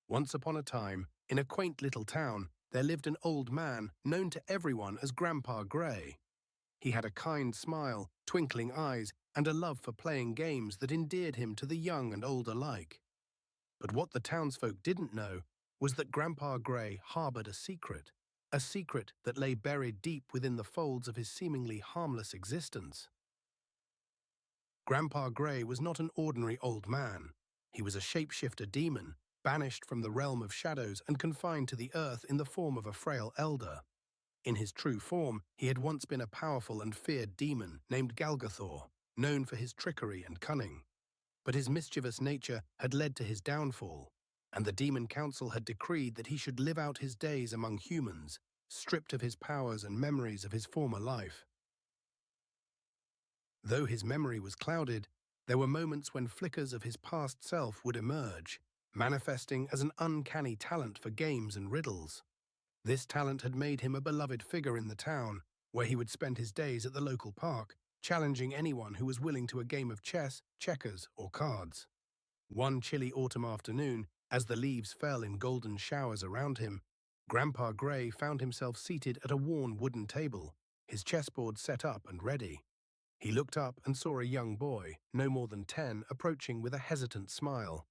Once upon a time, in a quaint little town, there lived an old man known to everyone as Grandpa Grey. He had a kind smile, twinkling eyes, and a love for playing games that endeared him to the young and old alike. But what the townsfolk didn't know was that Grandpa Grey harbored a secret that lay buried deep within the folds of his seemingly harmless existence. Grandpa Grey was not an ordinary old man. He was a shapeshifter demon, banished from the realm of shadows and confined to the earth in the form of a frail elder. In his true form, he had once been a powerful and feared demon named Galgathor, known for his trickery and cunning. But his mischievous nature had led to his downfall, and the Demon Council had decreed that he should live out his days among humans, stripped of his powers and memories of his former life. Though his memory was clouded, there were moments when flickers of his past self would emerge, manifesting as an uncanny talent for games and riddles. This talent had made him a beloved figure in the town, where he would spend his days at the local park, challenging anyone who was willing to a game of chess, checkers, or cards. One chilly autumn afternoon, as the leaves fell in golden showers around him, Grandpa Grey found himself seated at a worn wooden table, his chessboard set up and ready. He looked up and saw a young boy, no more than 10, approaching with a hesitant smile.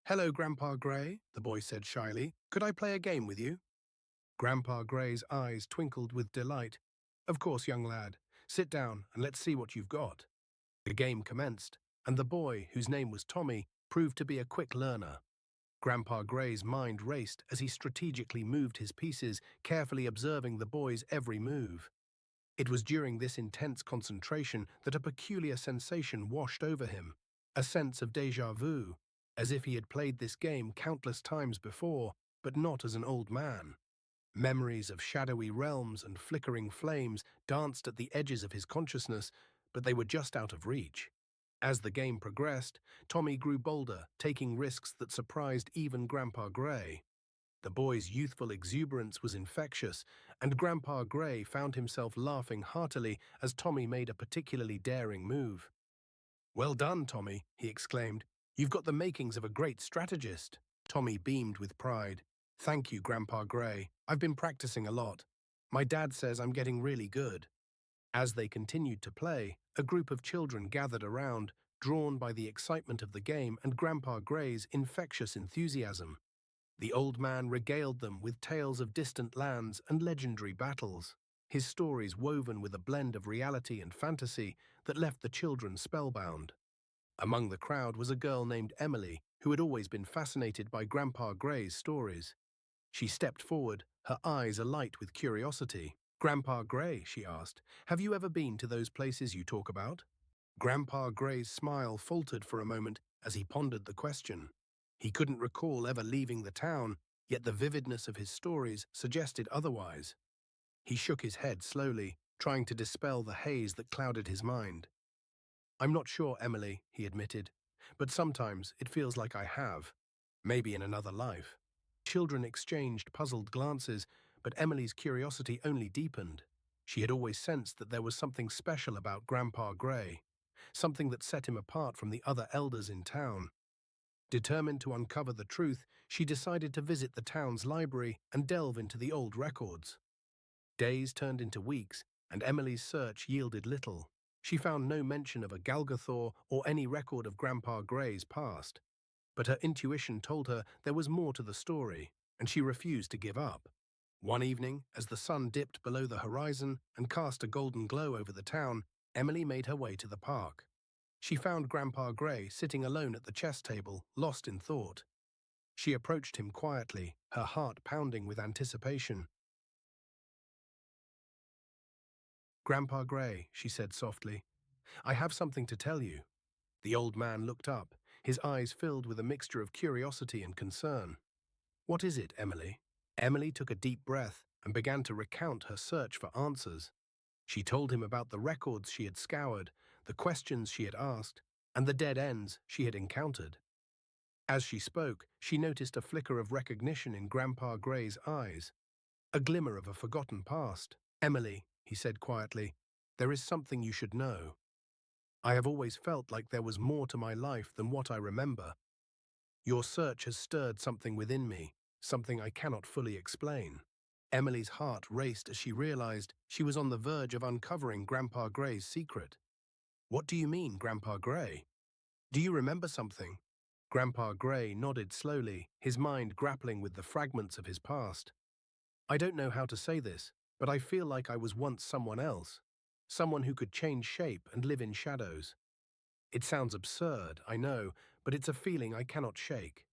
"Hello, Grandpa Grey," the boy said shyly. "Could I play a game with you?" Grandpa Grey's eyes twinkled with delight. "Of course, young lad. Sit down and let's see what you've got." The game commenced, and the boy, whose name was Tommy, proved to be a quick learner. Grandpa Grey's mind raced as he strategically moved his pieces, carefully observing the boy's every move. It was during this intense concentration that a peculiar sensation washed over him, a sense of déjà vu, as if he had played this game countless times before, but not as an old man. Memories of shadowy realms and flickering flames danced at the edges of his consciousness, but they were just out of reach. As the game progressed, Tommy grew bolder, taking risks that surprised even Grandpa Grey. The boy's youthful exuberance was infectious, and Grandpa Grey found himself laughing heartily as Tommy made a particularly daring move. "Well done, Tommy," he exclaimed. "You've got the makings of a great strategist." Tommy beamed with pride. "Thank you, Grandpa Grey. I've been practicing a lot. My dad says I'm getting really good." As they continued to play, a group of children gathered around, drawn by the excitement of the game and Grandpa Grey's infectious enthusiasm. The old man regaled them with tales of distant lands and legendary battles, his stories woven with a blend of reality and fantasy that left the children spellbound. Among the crowd was a girl named Emily, who had always been fascinated by Grandpa Grey's stories. She stepped forward, her eyes alight with curiosity. "Grandpa Grey," she asked, "have you ever been to those places you talk about?" Grandpa Grey's smile faltered for a moment as he pondered the question. He couldn't recall ever leaving the town, yet the vividness of his stories suggested otherwise. He shook his head slowly, trying to dispel the haze that clouded his mind. "I'm not sure, Emily," he admitted, "but sometimes it feels like I have. Maybe in another life." Children exchanged puzzled glances, but Emily's curiosity only deepened. She had always sensed that there was something special about Grandpa Grey, something that set him apart from the other elders in town. Determined to uncover the truth, she decided to visit the town's library and delve into the old records. Days turned into weeks, and Emily's search yielded little. She found no mention of a Galgathor or any record of Grandpa Grey's past. But her intuition told her there was more to the story, and she refused to give up. One evening, as the sun dipped below the horizon and cast a golden glow over the town, Emily made her way to the park. She found Grandpa Grey sitting alone at the chess table, lost in thought. She approached him quietly, her heart pounding with anticipation. "Grandpa Grey," she said softly, "I have something to tell you." The old man looked up, his eyes filled with a mixture of curiosity and concern. "What is it, Emily?" Emily took a deep breath and began to recount her search for answers. She told him about the records she had scoured, the questions she had asked, and the dead ends she had encountered. As she spoke, she noticed a flicker of recognition in Grandpa Grey's eyes, a glimmer of a forgotten past. "Emily," he said quietly, "there is something you should know. I have always felt like there was more to my life than what I remember." Your search has stirred something within me, something I cannot fully explain. Emily's heart raced as she realized she was on the verge of uncovering Grandpa Gray's secret. What do you mean, Grandpa Gray? Do you remember something? Grandpa Gray nodded slowly, his mind grappling with the fragments of his past. I don't know how to say this, but I feel like I was once someone else, someone who could change shape and live in shadows. It sounds absurd, I know, but it's a feeling I cannot shake.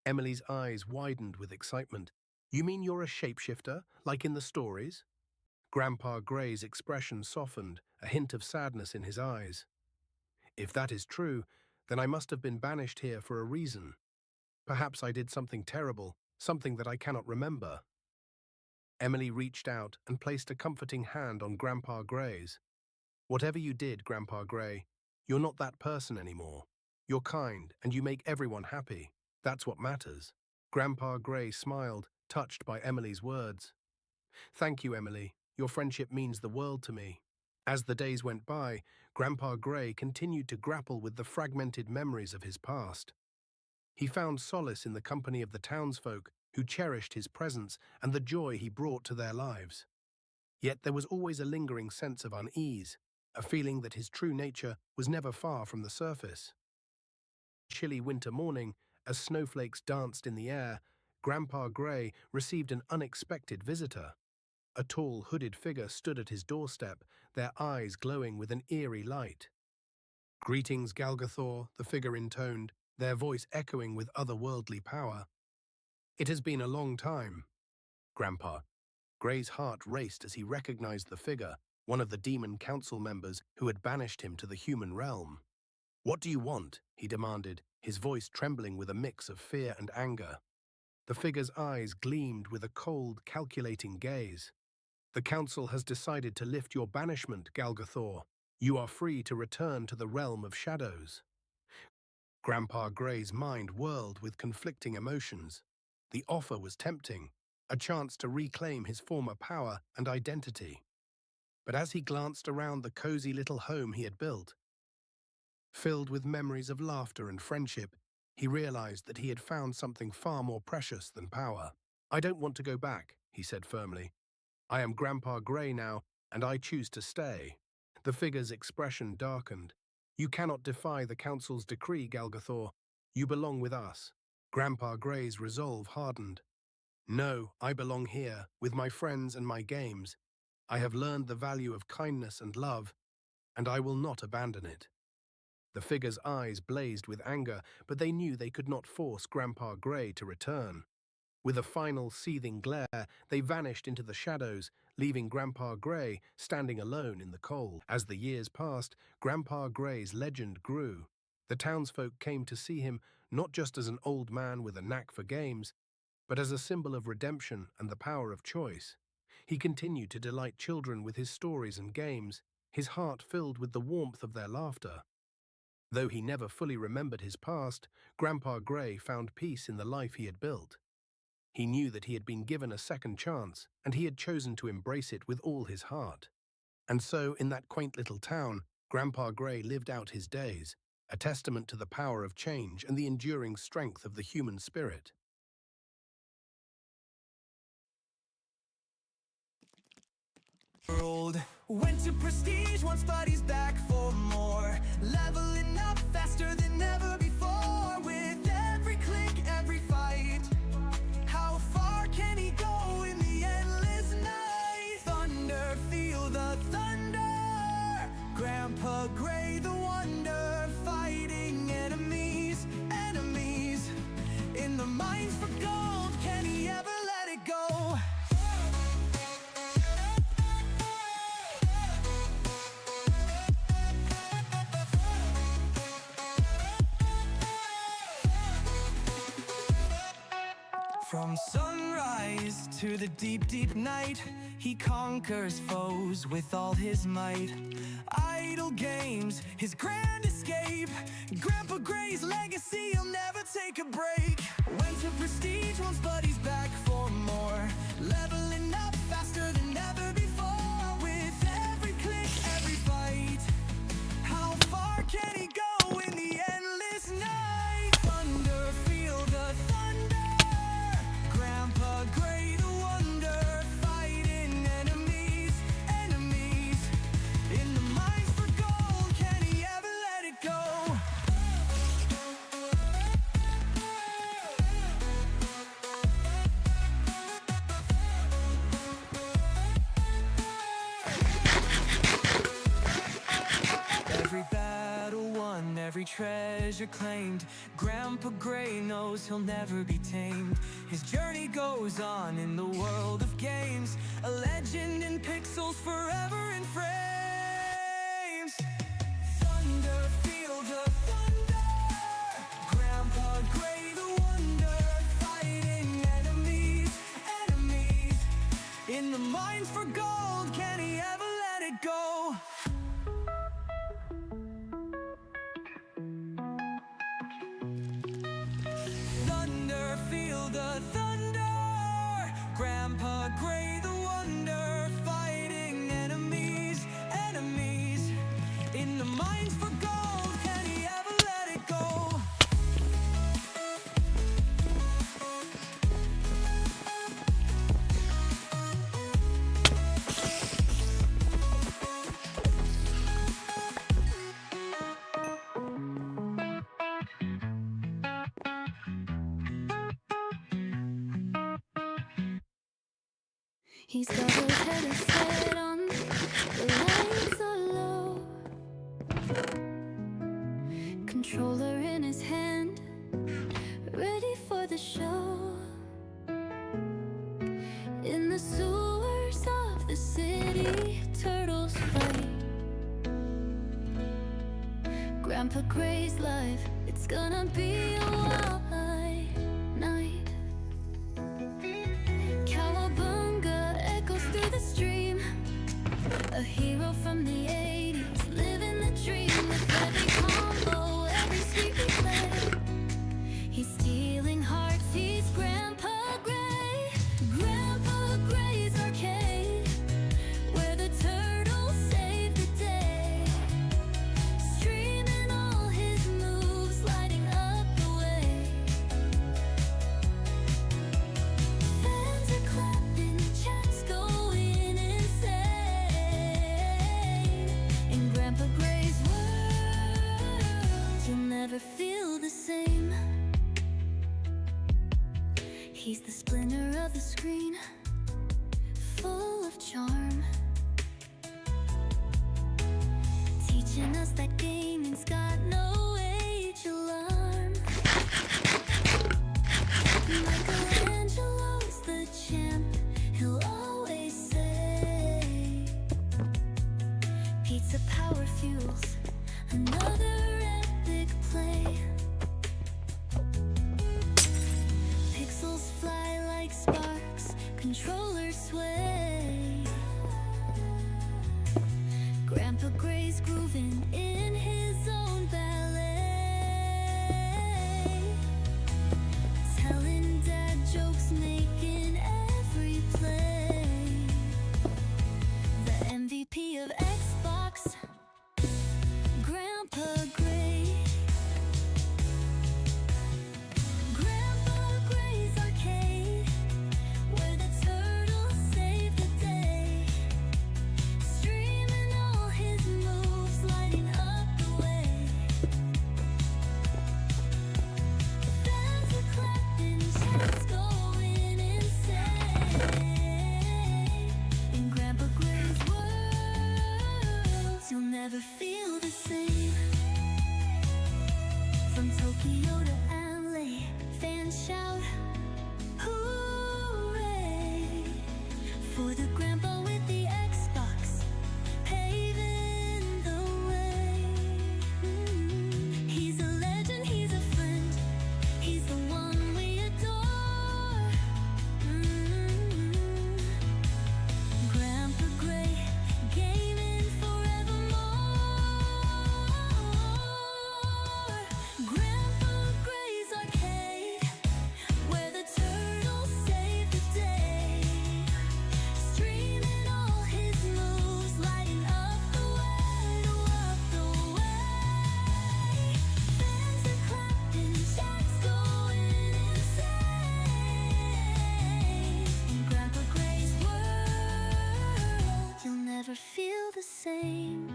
Emily's eyes widened with excitement. You mean you're a shapeshifter, like in the stories? Grandpa Gray's expression softened, a hint of sadness in his eyes. If that is true, then I must have been banished here for a reason. Perhaps I did something terrible, something that I cannot remember. Emily reached out and placed a comforting hand on Grandpa Gray's. Whatever you did, Grandpa Gray, you're not that person anymore. You're kind and you make everyone happy. That's what matters. Grandpa Gray smiled, touched by Emily's words. Thank you, Emily. Your friendship means the world to me. As the days went by, Grandpa Gray continued to grapple with the fragmented memories of his past. He found solace in the company of the townsfolk who cherished his presence and the joy he brought to their lives. Yet there was always a lingering sense of unease, a feeling that his true nature was never far from the surface. Chilly winter morning, as snowflakes danced in the air, Grandpa Gray received an unexpected visitor. A tall, hooded figure stood at his doorstep, their eyes glowing with an eerie light. Greetings, Galgathor, the figure intoned, their voice echoing with otherworldly power. It has been a long time, Grandpa. Gray's heart raced as he recognized the figure, one of the demon council members who had banished him to the human realm. What do you want? He demanded, his voice trembling with a mix of fear and anger. The figure's eyes gleamed with a cold, calculating gaze. The council has decided to lift your banishment, Galgathor. You are free to return to the realm of shadows. Grandpa Gray's mind whirled with conflicting emotions. The offer was tempting, a chance to reclaim his former power and identity. But as he glanced around the cozy little home he had built, filled with memories of laughter and friendship, he realized that he had found something far more precious than power. I don't want to go back, he said firmly. I am Grandpa Gray now, and I choose to stay. The figure's expression darkened. You cannot defy the council's decree, Galgathor. You belong with us. Grandpa Gray's resolve hardened. No, I belong here, with my friends and my games. I have learned the value of kindness and love, and I will not abandon it. The figure's eyes blazed with anger, but they knew they could not force Grandpa Gray to return. With a final seething glare, they vanished into the shadows, leaving Grandpa Gray standing alone in the cold. As the years passed, Grandpa Gray's legend grew. The townsfolk came to see him not just as an old man with a knack for games, but as a symbol of redemption and the power of choice. He continued to delight children with his stories and games, his heart filled with the warmth of their laughter. Though he never fully remembered his past, Grandpa Gray found peace in the life he had built. He knew that he had been given a second chance, and he had chosen to embrace it with all his heart. And so, in that quaint little town, Grandpa Gray lived out his days, a testament to the power of change and the enduring strength of the human spirit. World went to prestige, wants buddies back for more. Leveling up faster than ever before. With every click, every fight. How far can he go in the endless night? Thunder, feel the thunder. Grandpa Gray, the wonder. Fighting enemies, enemies. In the mines for gold, can he ever let it go? From sunrise to the deep, deep night, he conquers foes with all his might. Idle games, his grand escape. Grandpa Gray's legacy, he'll never take a break. Went to prestige, wants buddies back for more. Leveling up faster than ever before. With every click, every fight. How far can he go in the endless night? Thunder, feel treasure claimed. Grandpa Gray knows he'll never be tamed. His journey goes on in the world of games, a legend in pixels, forever in frames. Thunder, feel the thunder. Grandpa Gray the wonder, fighting enemies, enemies. In the mines for gold, can he ever let it go? Thunder, feel the thunder. Grandpa Gray the wonder, fighting enemies, enemies. In the mines for gold, can he ever let it go? He's got his head set on, the lights are low. Controller in his hand, ready for the show. In the sewers of the city, turtles fight. Grandpa Gray's life, it's gonna be a wild night. Cowabunga echoes through the stream, a hero from the 80s, living the dream. With every combo, every sweet replay, he's stealing hearts, he's Grandpa Gray. Grandpa Gray's arcade, where the turtles save the day. Streaming all his moves, lighting up the way. Fans are clapping, chats going insane. In Grandpa Gray's world, you'll never feel the same. He's the splinter of the screen, full of charm, teaching us that gaming's got no age alarm. Michelangelo's the champ, he'll always say. Pizza power fuels another epic play. Pixels fly like sparks, controllers sway. Grandpa Gray's grooving in his own ballet, telling dad jokes, making every play. The MVP of Xbox, Grandpa Gray. Grandpa Gray's arcade, where the turtles save the day. Streaming all his moves, lighting up the way. Fans are clapping, chats going insane. In Grandpa Gray's world, you'll never feel the same. From Tokyo to LA, fans shout, hooray, for the grandpa with the Xbox, paving the way. He's a legend, he's a friend, he's the one we adore. Grandpa Gray, gaming forevermore. Grandpa Gray's arcade, where the turtles save the day. Streaming all his moves, lighting up the way, up the way. Fans are clapping, chats going insane. In Grandpa Gray's world, you'll never feel the same.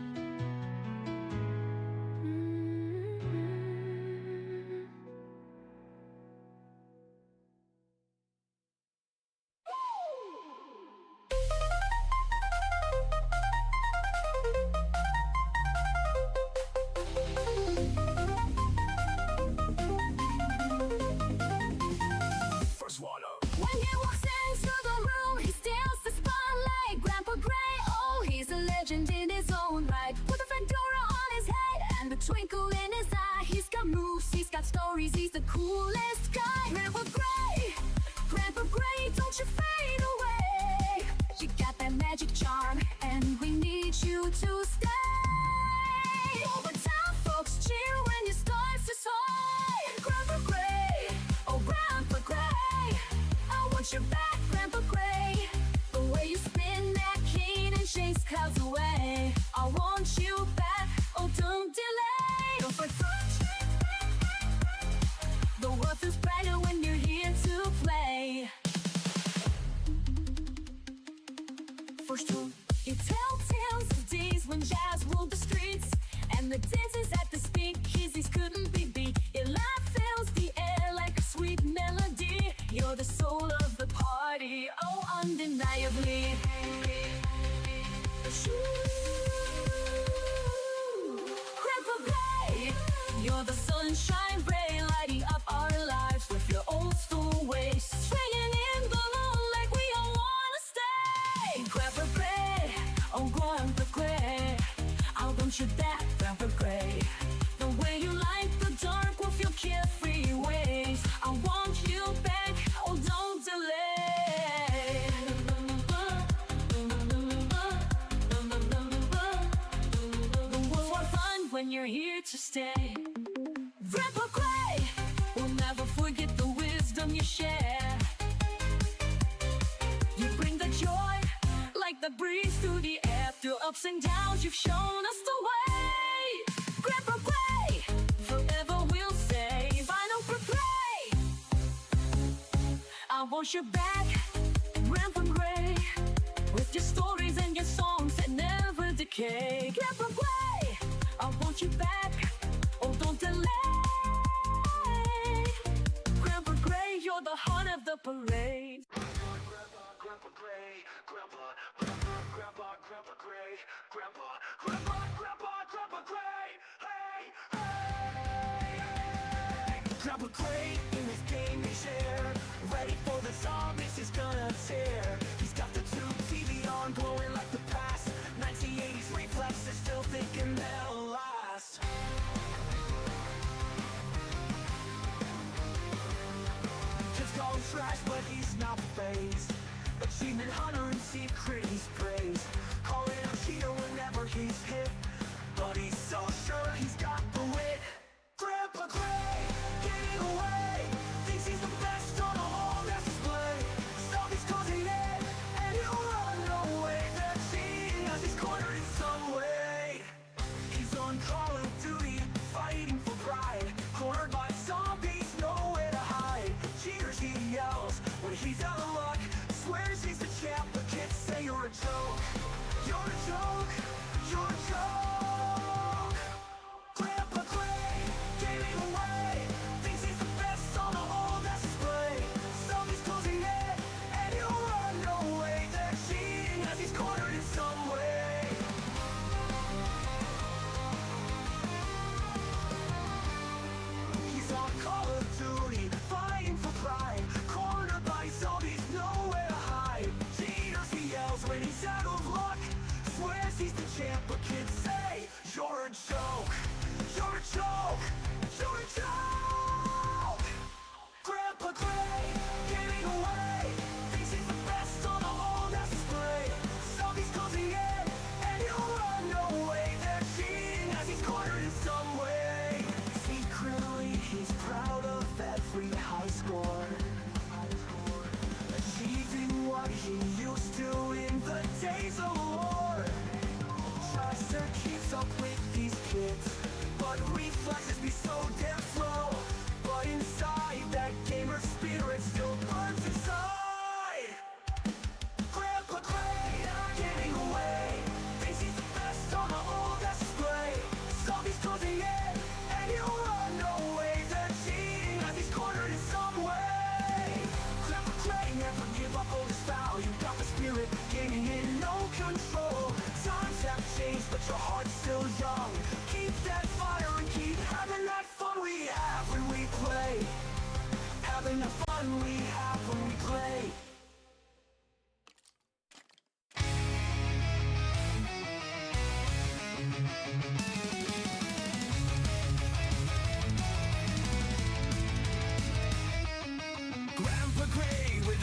coolest guy. Grandpa Gray, Grandpa Gray, don't you fade away. You got that magic charm, and we need you to stay. Over time, folks cheer when you start to sway. Grandpa Gray, oh Grandpa Gray, I want you back, Grandpa Gray. The way you spin that cane and chase clouds away. I want you back, oh don't delay. Don't fight for the world feels brighter when you're here to play. First rule, you tell tales of days when jazz ruled the streets, and the dances at the speakeasies couldn't be beat. Your laugh fills the air like a sweet melody. You're the soul of the party, oh undeniably. Grandpa Gray, you're the sunshine ray, lighting up our lives with your old school ways. Swinging in the moonlight, we all wanna stay. Grandpa Gray, oh Grandpa Gray, I want you back, Grandpa Gray. The way you light the dark with your carefree ways. I want you back, oh don't delay. The world's more fun when you're here to stay. Grandpa Gray will never forget the wisdom you share. You bring the joy like the breeze through the air. Through ups and downs, you've shown us the way. Grandpa Gray, forever we'll say. Vinyl for Gray, I want you back, Grandpa Gray, with your stories and your songs that never decay. Grandpa Gray, I want you back, oh don't delay. Grandpa Gray, you're the heart of the parade. Grandpa Gray, Grandpa Gray, Grandpa Gray, hey, hey. Grandpa Gray in his game he shared, ready for the zombies he's gonna tear. He's got the tube TV on, glowing like the past. 1980s reflexes, still thinking they'll last. Just gone trash, but he's not phased. Achievement hunter in secret he's praised, calling out cheater whenever he's hit, but he's so sure he's got the wit. Grandpa Gray, getting away, thinks he's the best on a whole mass display. Zombies closing in, and he'll run away. They're cheating as he's cornered in some way. He's on Call of Duty, fighting for pride, cornered by zombies, nowhere to hide. Cheaters he yells when he's out of luck, swears he's the champ, but kids say you're a joke. You're a joke, you're a joke. Grandpa Gray, giving away, thinks he's the best on a whole mass display. Zombies closing in, and he'll run away. They're cheating as he's cornered in some way. He's on Call of Duty, fighting for pride, cornered by zombies, nowhere to hide. Cheaters he yells when he's out of luck, swears he's the champ, but kids say you're a joke. You're a joke, you're a joke. Grandpa Gray, giving away, thinks he's the best on a whole mass display. Zombies closing in, and he'll run away. They're cheating as he's cornered in some way. Secretly, he's proud of every high score, achieving what he used to in the days of war. Tries to keep up with these kids, but reflexes be so damn slow. But inside, that gamer spirit still burns inside. Grandpa Gray, getting away, thinks he's the best on the whole mass display. Zombies closing in, and he'll run away. They're cheating as he's cornered in some way. Grandpa Gray, never give up on his vow. You got the spirit, gaining in no control. Times have changed, but your heart's still young. Keep that fire and keep having that fun we have when we play. Having the fun we have when we play.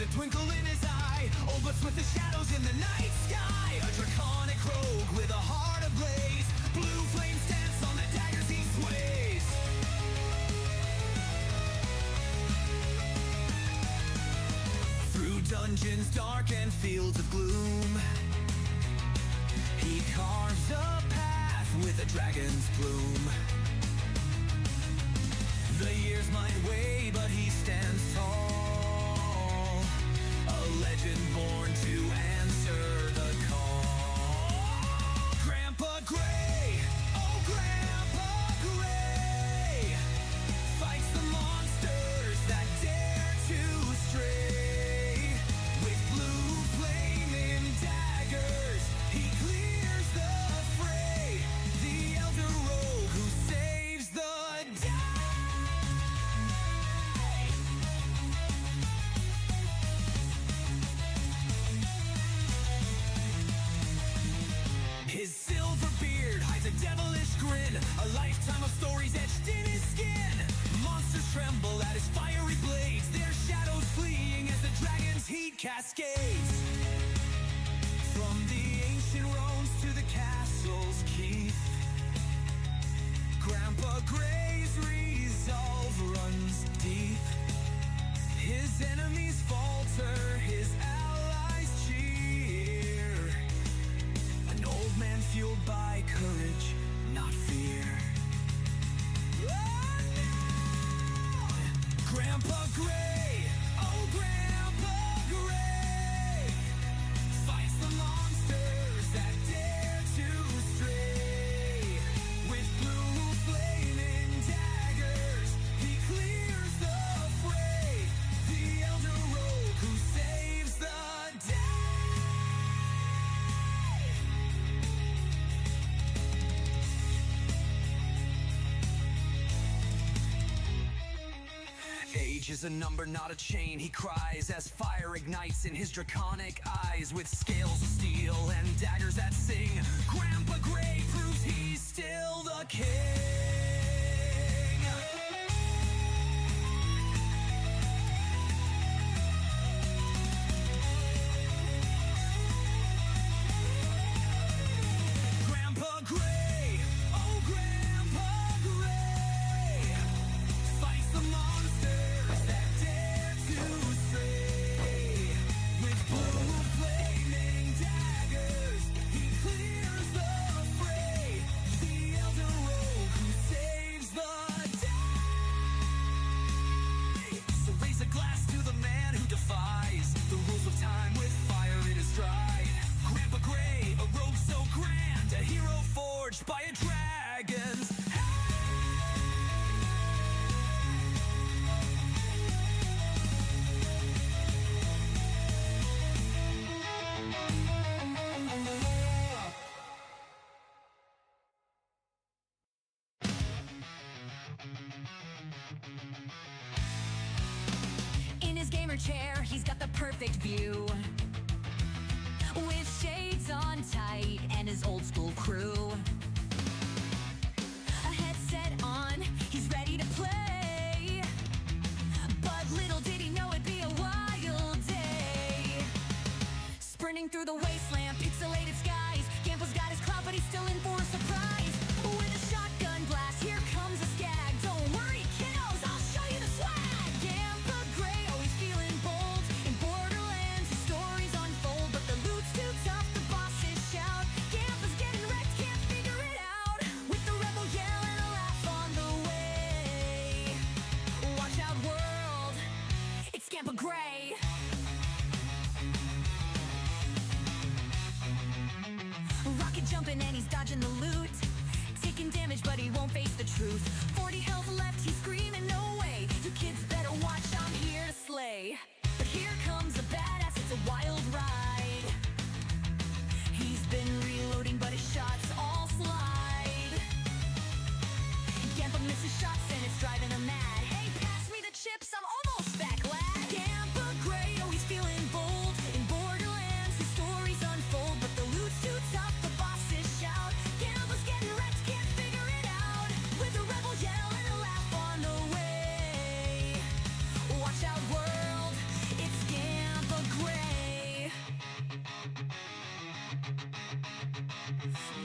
with a twinkle in his eye. Oh, but with the shadows in the night sky. A draconic rogue with a heart ablaze. Blue flames dance on the daggers he sways. Through dungeons dark and fields of gloom, he carves a path with a dragon's plume. The years might weigh, but he stands tall, a legend born to answer the call. Grandpa Gray, oh Grandpa Gray, fights the monsters that dare to stray. With blue flaming daggers, he clears the fray. The elder rogue who saves the day. His silver beard hides a devilish grin, a lifetime of stories etched in his skin. Monsters tremble at his fiery blades, their shadows fleeing as the dragon's heat cascades. From the ancient roads to the castle's keep, Grandpa Gray's resolve runs deep. His enemies falter, his allies cheer. An old man fueled by courage, not fear. Oh, no! Grandpa Gray, oh Grandpa Gray, fights the monsters that dare to stray. With blue flaming daggers, he clears the fray. The elder rogue who saves the day. Age is a number, not a chain, he cries as fire ignites in his draconic eyes. With scales of steel and daggers that sing, Grandpa Gray proves he's still the king. Grandpa Gray, oh Grandpa Gray, fights the monsters that dare to stray. With blue flaming daggers, he clears the fray. The elder rogue who saves the day. So raise a glass to the man who defies the rules of time with fire in his stride. Grandpa Gray, a rogue so grand, a hero forged by a dragon's hand. In his gamer chair, he's got the perfect view. With shades on tight and his old school crew. A headset on, he's ready to play. But little did he know it'd be a wild day. Sprinting through the wasteland, pixelated skies. Gampo's got his clout, but he's still in for a surprise. With a shotgun blast, here comes a skag. Don't worry, kiddos, I'll show you the swag. Gampa Gray, always feeling bold. In Borderlands, his stories unfold. But the loot's too tough, the bosses shout. Gampa's getting wrecked, can't figure it out. With the rebel yell and a laugh on the way. Watch out, world, it's Gampa Gray. Rocket jumping and he's dodging the loot. Taking damage but he won't face the truth. 40 health left, he's screaming no way. You kids better watch, I'm here to slay. But here comes a badass, it's a wild ride. He's been reloading but his shots all slide. Gampa misses shots and it's driving him mad. Hey, pass me the chips, I'm almost back, lad. Gampa Gray, always feeling bold. In Borderlands, his stories unfold. But the loot's too tough, the bosses shout. Gampa's getting wrecked, can't figure it out. With a rebel yell and a laugh on the way.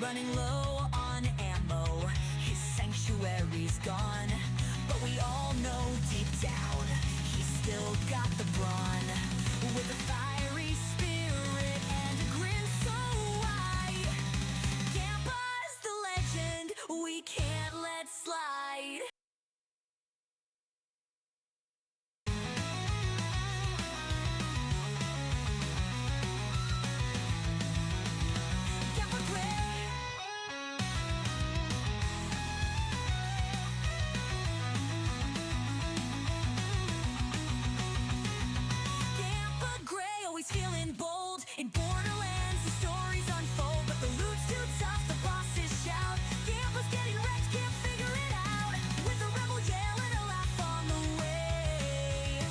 running low on ammo. His sanctuary's gone, but we all know deep down he's still got the brawn. With a fiery spirit and a grin so wide, Gampa's the legend we can't let slide. Gampa Gray. Gampa Gray, always feeling bold. In Borderlands, the stories unfold, but the loot's too tough, the bosses shout. Gampa's getting wrecked, can't figure it out. With a rebel yell and a laugh on the way.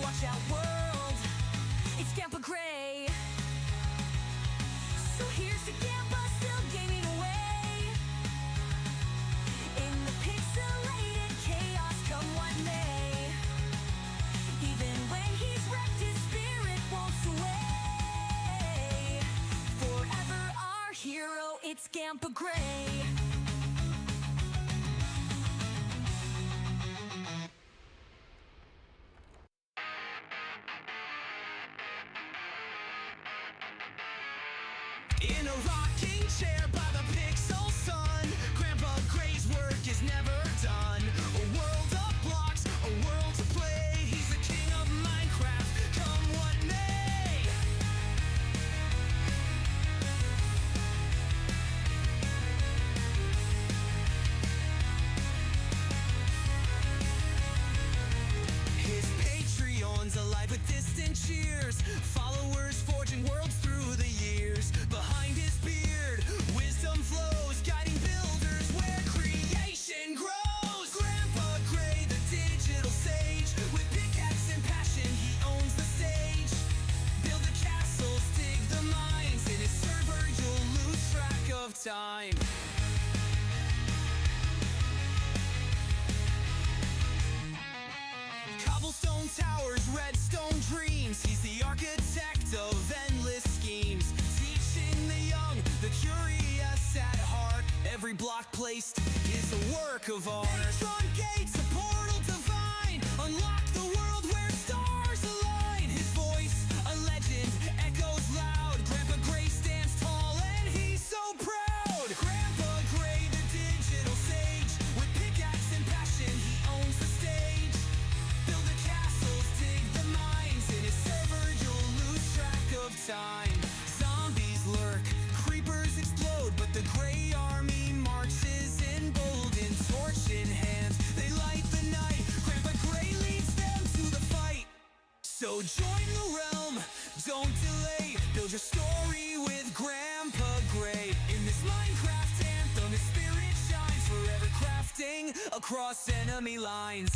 Watch out, world, it's Gampa Gray. So here's to Gampa, still gaming away. In the pixelated chaos, come what may. Even when he's wrecked, his spirit won't sway. Forever our hero, it's Gampa Gray. In a rocking chair by the pixel sun, Grandpa Gray's work is never done. A world of blocks, a world to play. He's the king of Minecraft, come what may. His Patreon's alive with distant cheers, followers forging worlds through the years. Behind his beard, wisdom flows, guiding builders where creation grows. Grandpa Gray, the digital sage, with pickaxe and passion, he owns the stage. Build the castles, dig the mines, in his server you'll lose track of time. Cobblestone towers, redstone dreams, he's the architect of endless schemes. Teaching the young, the curious at heart, every block placed is a work of art. Electron gates, a portal divine, unlock the world where stars align. His voice, a legend, echoes loud. Grandpa Gray stands tall and he's so proud. Grandpa Gray, the digital sage, with pickaxe and passion, he owns the stage. Build the castles, dig the mines, in his server you'll lose track of time. Zombies lurk, creepers explode, but the Gray army marches in bold, in torch in hand. They light the night, Grandpa Gray leads them to the fight. So join the realm, don't delay. Build your story with Grandpa Gray. In this Minecraft anthem, his spirit shines, forever crafting across enemy lines.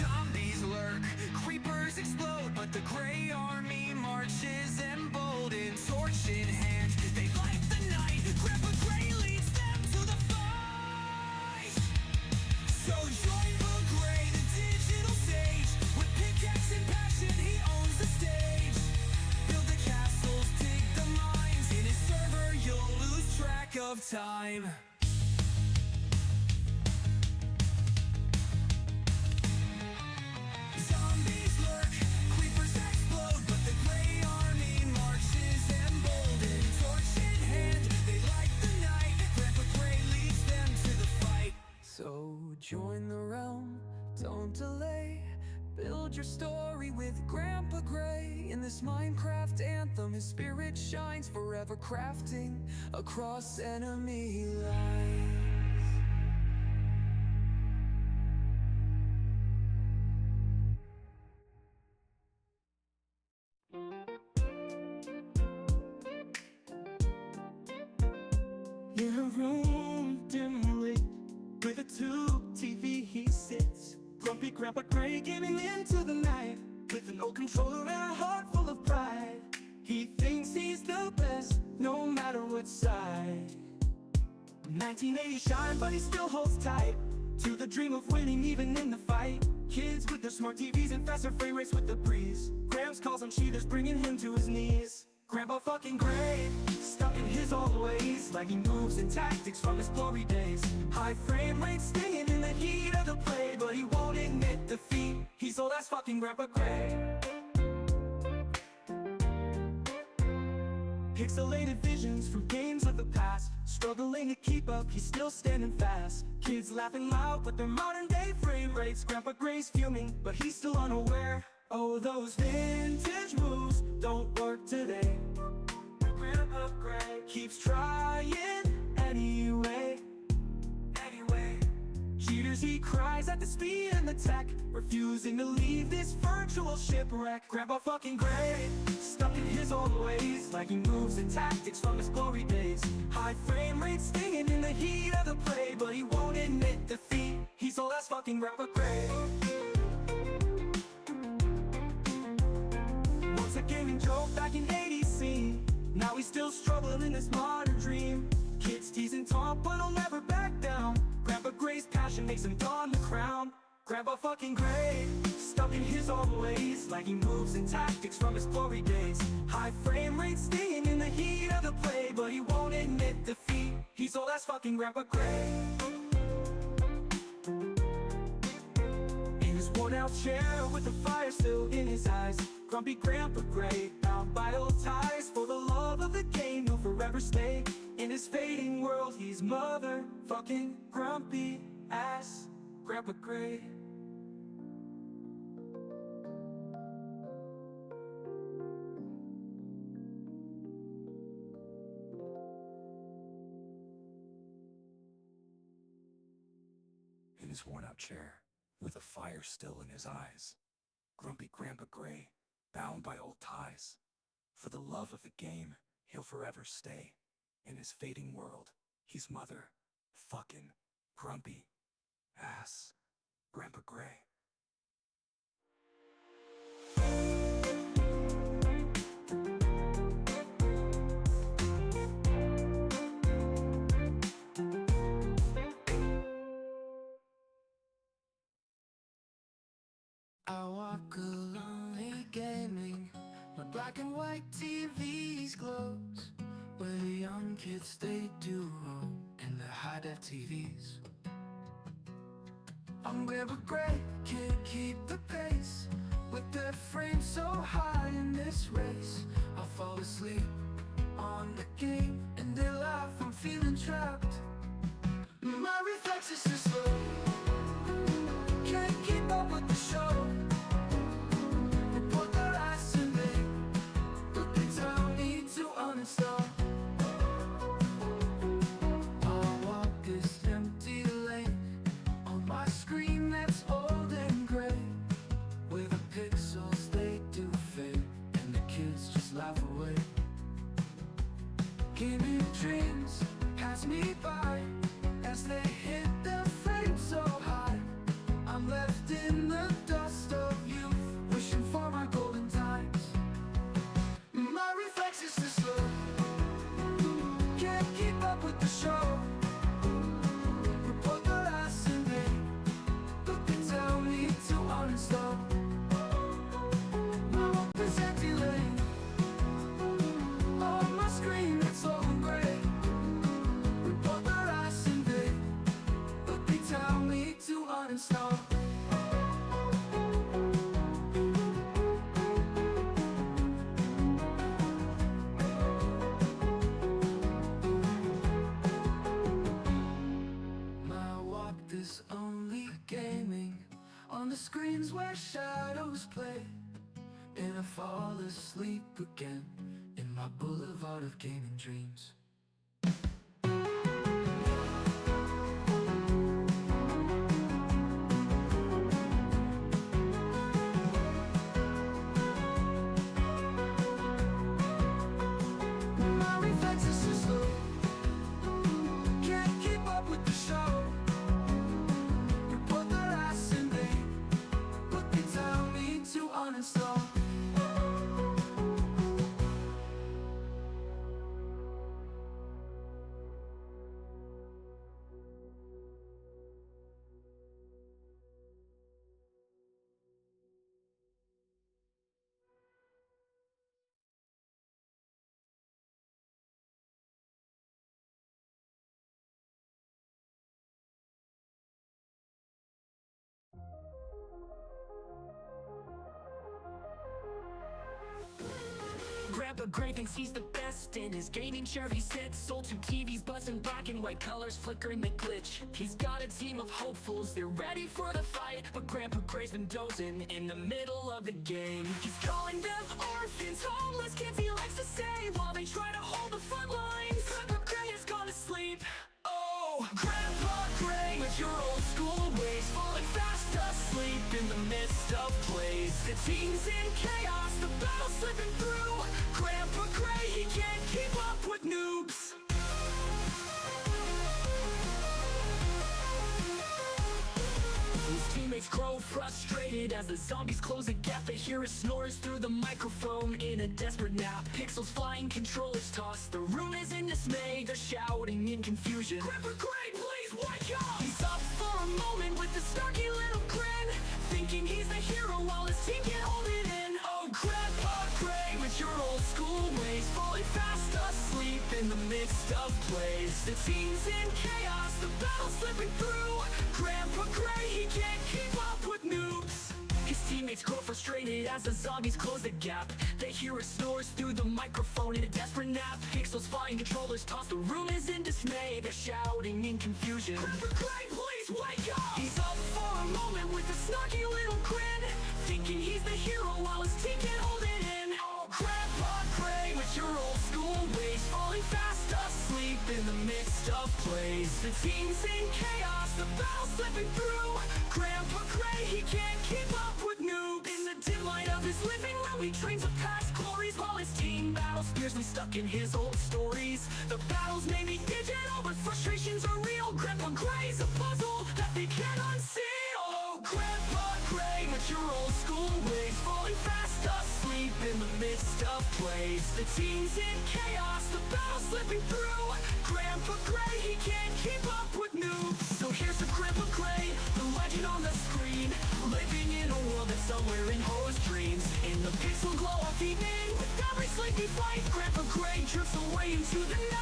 Zombies lurk, creepers explode, but the Gray army marches emboldened, torch in hand. They light the night, Grandpa Gray leads them to the fight. So join the Gray, the digital sage, with pickaxe and passion, he owns the stage. Build the castles, dig the mines, in his server you'll lose track of time. Zombies lurk, creepers explode, but the Gray army marches emboldened, torch in hand. They light the night, Grandpa Gray leads them to the fight. So join the realm, don't delay. Build your story with Grandpa Gray. In this Minecraft anthem, his spirit shines, forever crafting across enemy lines. In a room tube TV he sits, grumpy Grandpa Gray gaming into the night, with an old controller and a heart full of pride. He thinks he's the best, no matter what side. 1980 shine, but he still holds tight to the dream of winning even in the fight. Kids with their smart TVs and faster frame rates with the breeze. Gramps calls them cheaters, bringing him to his knees. Grandpa fucking Gray, stuck in his old ways, lagging moves and tactics from his glory days. High frame rates stinging in the heat of the play, but he won't admit defeat. He's old as fucking Grandpa Gray. Pixelated visions from games of the past, struggling to keep up, he's still standing fast. Kids laughing loud with their modern day frame rates. Grandpa Gray's fuming, but he's still unaware. Oh, those vintage moves don't work today. Grandpa Gray keeps trying anyway. Cheaters, he cries at the speed and the tech, refusing to leave this virtual shipwreck. Grandpa fucking Gray, stuck in his old ways, lagging moves and tactics from his glory days. High frame rates stinging in the heat of the play, but he won't admit defeat. He's old as fucking Grandpa Gray. Once a gaming joke back in 80s scene, now he's still struggling in this modern dream. Kids tease and taunt, but he'll never back down. Grandpa Gray's passion makes him don the crown. Grandpa fucking Gray, stuck in his old ways, lagging moves and tactics from his glory days. High frame rates stinging in the heat of the play, but he won't admit defeat. He's old as fucking Grandpa Gray. In his worn out chair with the fire still in his eyes, grumpy Grandpa Gray, bound by old ties. For the love of the game, he'll forever stay. In his fading world, he's motherfucking grumpy ass Grandpa Gray. In his worn-out chair, with a fire still in his eyes, grumpy Grandpa Gray, bound by old ties. For the love of the game, he'll forever stay. In his fading world, he's motherfucking grumpy ass Grandpa Gray. I walk lonely gaming, my black and white TVs glows, where the young kids they do roam in their high-def TVs. I'm Grandpa Gray, can't keep the pace, with their frames so high in this race. I'll fall asleep on the game, and they laugh, I'm feeling trapped. My reflexes too slow, can't keep up with the show. Report their eyes and but they tell me to uninstall. I'll walk this empty lane on my screen that's old and gray, where the pixels they do fade and the kids just laugh away. Gaming dreams pass me by as they hit their frames so high. I'm left in the dust of youth, wishing for my golden times. My reflexes too slow, can't keep up with the show. Report the last in but they tell me to uninstall. My walk is empty lane on my screen it's old and gray. Report the last in but they tell me to uninstall. My walk is only gaming on the screens where shadows play, and I fall asleep again in my boulevard of gaming dreams. My reflexes too slow, can't keep up with the show. Grandpa Gray thinks he's the best. In his gaming chair he sits, sold 2 TVs buzzing black and white colors flickering the glitch. He's got a team of hopefuls, they're ready for the fight, but Grandpa Gray's been dozing in the middle of the game. He's calling them orphans, homeless kids he likes to save, while they try to hold the front lines. Grandpa Gray has gone to sleep. Oh, Grandpa Gray, with your old school ways, falling fast asleep in the midst of plays. The team's in chaos, the battle's slipping through. Grandpa Gray, he can't keep up with noobs. His teammates grow frustrated as the zombies close a gap. They hear his snores through the microphone in a desperate nap. Pixels flying, controllers tossed, the room is in dismay. They're shouting in confusion, Grandpa Gray, please wake up! He's up for a moment with a snarky little grin, thinking he's the hero while his team can't hold it in. Oh, Grandpa Gray, with your old school ways, falling fast asleep in the midst of plays. The team's in chaos, the battle's slipping through. Grandpa Gray, he can't keep up with noobs. His teammates grow frustrated as the zombies close the gap. They hear his snores through the microphone in a desperate nap. Pixels flying, controllers tossed, the room is in dismay. They're shouting in confusion, Grandpa Gray, please wake up! He's up for a moment with a snarky little grin, thinking he's the hero while his team can't hold it in. Oh, Grandpa Gray, with your old school ways, falling fast asleep in the midst of plays. The team's in chaos, the battle's slipping through. Grandpa Gray, he can't keep up with noobs. In the dim light of his living room, he dreams of past glories, while his team battles fiercely stuck in his old stories. The battles may be digital, but frustrations are real. Grandpa Gray's a puzzle that they can't unsee. Oh, Grandpa Gray, with your old school ways, falling fast asleep in the midst of plays. The team's in chaos, the battle's slipping through. Grandpa Gray, he can't keep up with noobs. So here's the Grandpa Gray, the legend on the screen, living in a world that's somewhere in Ho's dreams. In the pixel glow of evening, with every sleepy fight, Grandpa Gray drifts away into the night.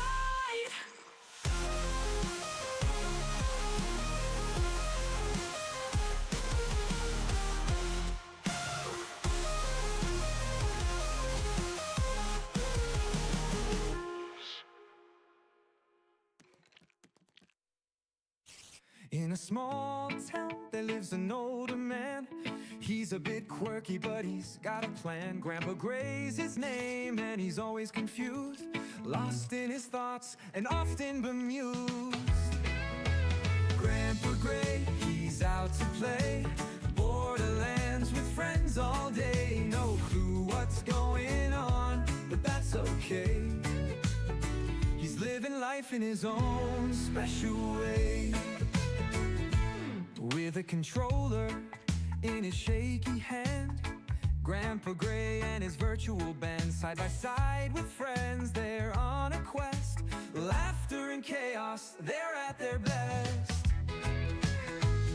In a small town, there lives an older man. He's a bit quirky, but he's got a plan. Grandpa Gray's his name, and he's always confused, lost in his thoughts, and often bemused. Grandpa Gray, he's out to play Borderlands with friends all day. No clue what's going on, but that's okay. He's living life in his own special way. With a controller in his shaky hand, Grandpa Gray and his virtual band, side by side with friends, they're on a quest. Laughter and chaos, they're at their best.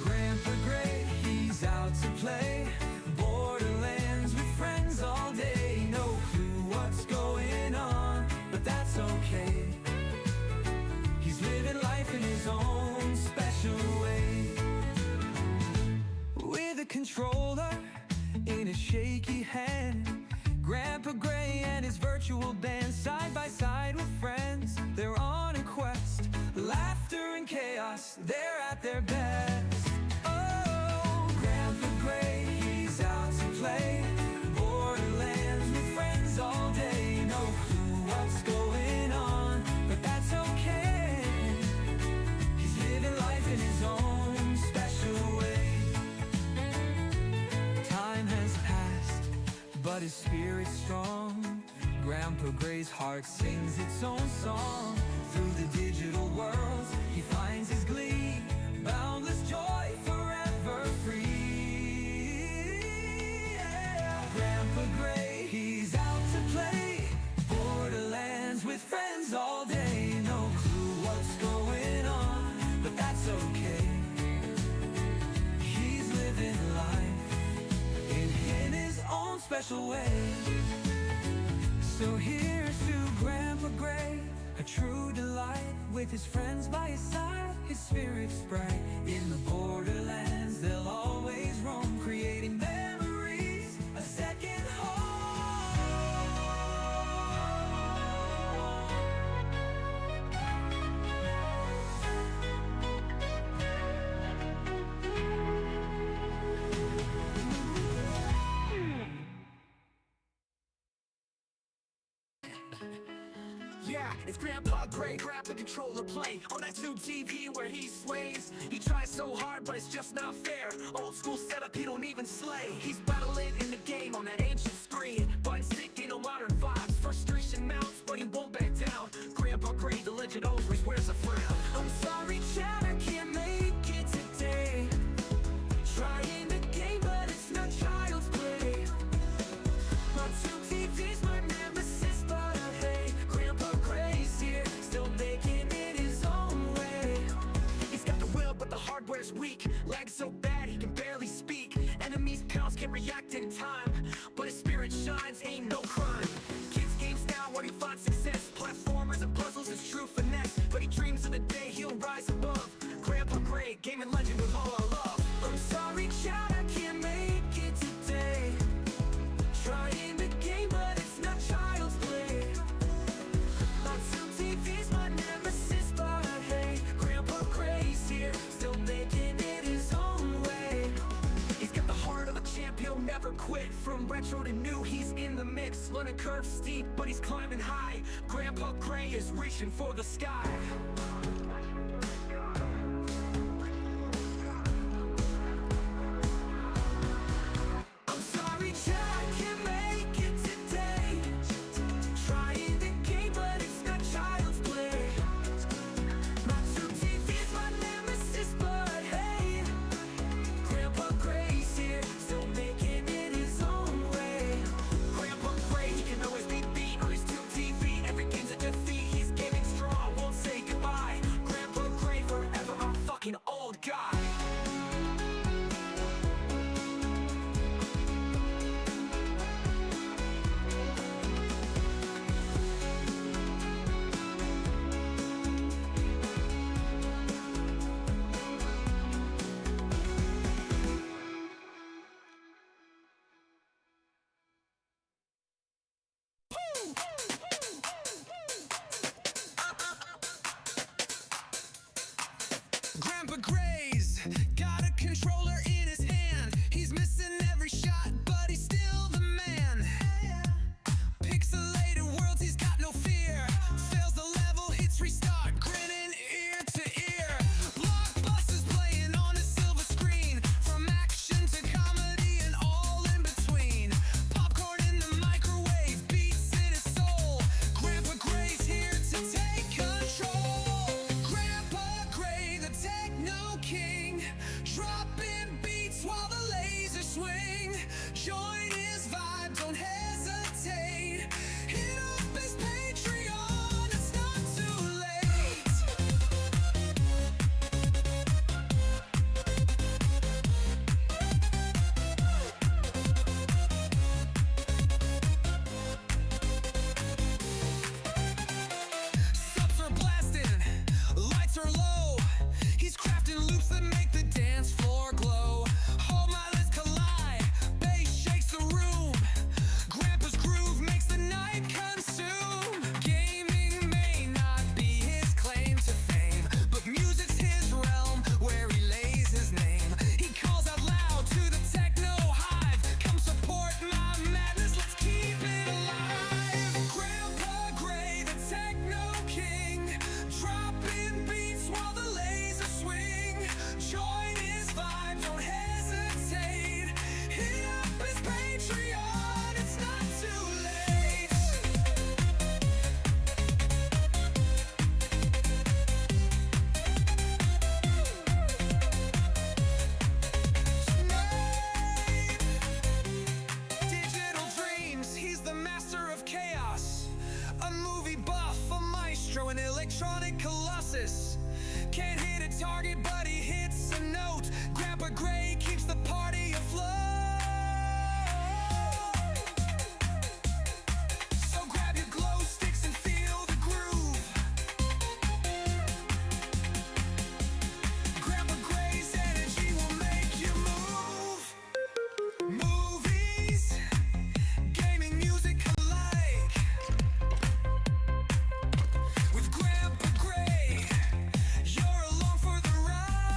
Grandpa Gray, he's out to play Borderlands with friends all day. No clue what's going on, but that's okay. He's living life in his own special way. With a controller in a shaky hand, Grandpa Gray and his virtual band, side by side with friends, they're on a quest. Laughter and chaos, they're at their best. Oh, Grandpa Gray, he's out to play Borderlands with friends all day. No clue what's going on, but that's okay. He's living life in his own special way. But his spirit's strong. Grandpa Gray's heart sings its own song. Through the digital world, he finds his glee, boundless joy, forever free. Yeah. Grandpa Gray, he's out to play Borderlands with friends all day. No clue what's going on, but that's okay. He's living life in his own special way. So here's to Grandpa Gray, a true delight. With his friends by his side, his spirit's bright. In the Borderlands, they'll always roam, creating memories, a second home. Yeah, it's Grandpa Gray, grab the controller, play on that tube TV where he sways. He tries so hard, but it's just not fair. Old school setup, he don't even slay. He's battling in the game on that ancient screen, but sticking no modern vibes. Frustration mounts, but he won't back down. Grandpa Gray, the legend always wears a frown. I'm sorry, Chad, I can't make it today. Trying the game, but it's not child's play. My two TV's my nemesis, but hey, Grandpa Gray's here, still making it his own way. He's got the will, but the hardware's weak. Lag so bad, he can barely speak. Enemies' pounds can react in time, but his spirit shines, ain't no crime. Kids games now where he finds success. Platformers and puzzles is true finesse, but he dreams of the day he'll rise above. Grandpa Gray, gaming legend with all our love. I'm sorry, Chad, I can't make it today. Trying the game, but it's not child's play. My two TV's my nemesis, but hey, Grandpa Gray's here, still making it his own way. He's got the heart of a champ, he'll never quit. From retro to new, he's in the mix. Learning curve steep, but he's climbing high. Grandpa Gray is reaching for the sky. I'm sorry, Chad, I can't make it today. Trying the game, but it's not child's play. My two TV's my nemesis, but hey, Grandpa Gray's here, still making it his own way. Grandpa Gray, he can always be beat on his tube TV. Every game's a defeat, he's gaming strong, won't say goodbye. Grandpa Gray forever, our fucking old guy. Grandpa Gray's got a controller in his hand. He's missing every shot, but he's still the man. Pixelated worlds, he's got no fear. Fails the level, hits restart, grinning ear to ear. Blockbusters playing on a silver screen, from action to comedy and all in between. Popcorn in the microwave, beats in his soul. Grandpa Gray's here to take control. Grandpa Gray, the techno king, dropping beats while the lasers swing. Join his vibe, don't hesitate. Hit up his Patreon, it's not too late. Subs are blasting, lights are low. He's crafting loops that make the dance floor glow. Hold my lids collide, bass shakes the room. Grandpa's groove makes the night consume. Gaming may not be his claim to fame, but music's his realm where he lays his name. He calls out loud to the techno hive, come support my madness, let's keep it alive. Grandpa Gray, the techno king, dropping beats while the lasers swing. Join his vibe, don't hesitate. Hit up his Patreon, it's not too late. Digital dreams, he's the master of chaos. A movie buff, a maestro, an electronic colossus. Can't hit a target, but he hits a note. Grandpa Gray keeps the party afloat. So grab your glow sticks and feel the groove. Grandpa Gray's energy will make you move. Movies, gaming, music alike. With Grandpa Gray, you're along for the ride.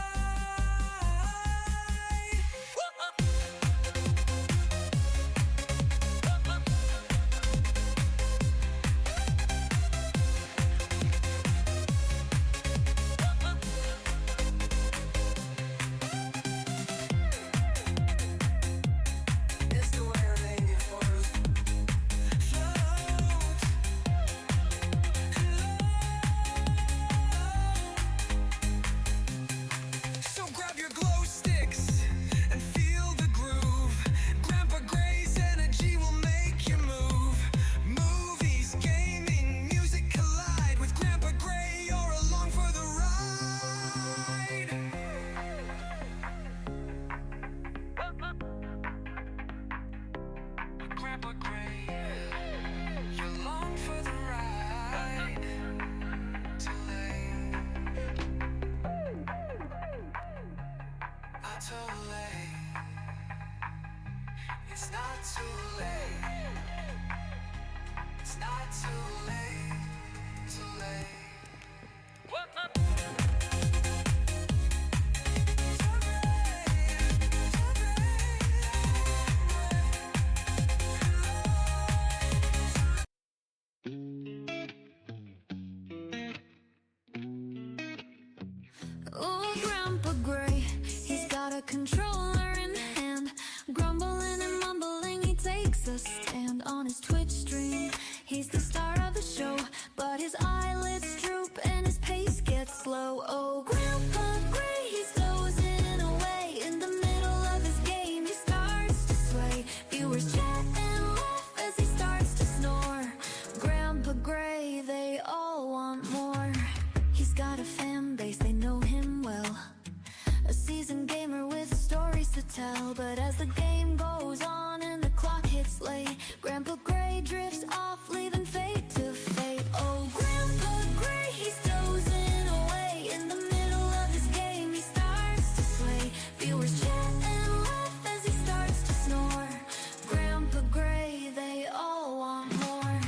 It's not too late. It's not too late. Too late. Oh, Grandpa Gray, he's got a controller in hand. Grumbling and mumbling, he takes a stand on his Twitch stream. He's the star of the show, but his eyelids droop and his pace gets slow. Oh, Grandpa Gray, he's dozing away. In the middle of his game, he starts to sway. Viewers chat and laugh as he starts to snore. Grandpa Gray, they all want more. He's got a fan base, they know him well. A seasoned gamer with stories to tell. But as the game goes on and the clock hits late, Grandpa Gray drifts off, leaving fate to fate. Oh, Grandpa Gray, he's dozing away. In the middle of his game, he starts to sway. Viewers chat and laugh as he starts to snore. Grandpa Gray, they all want more.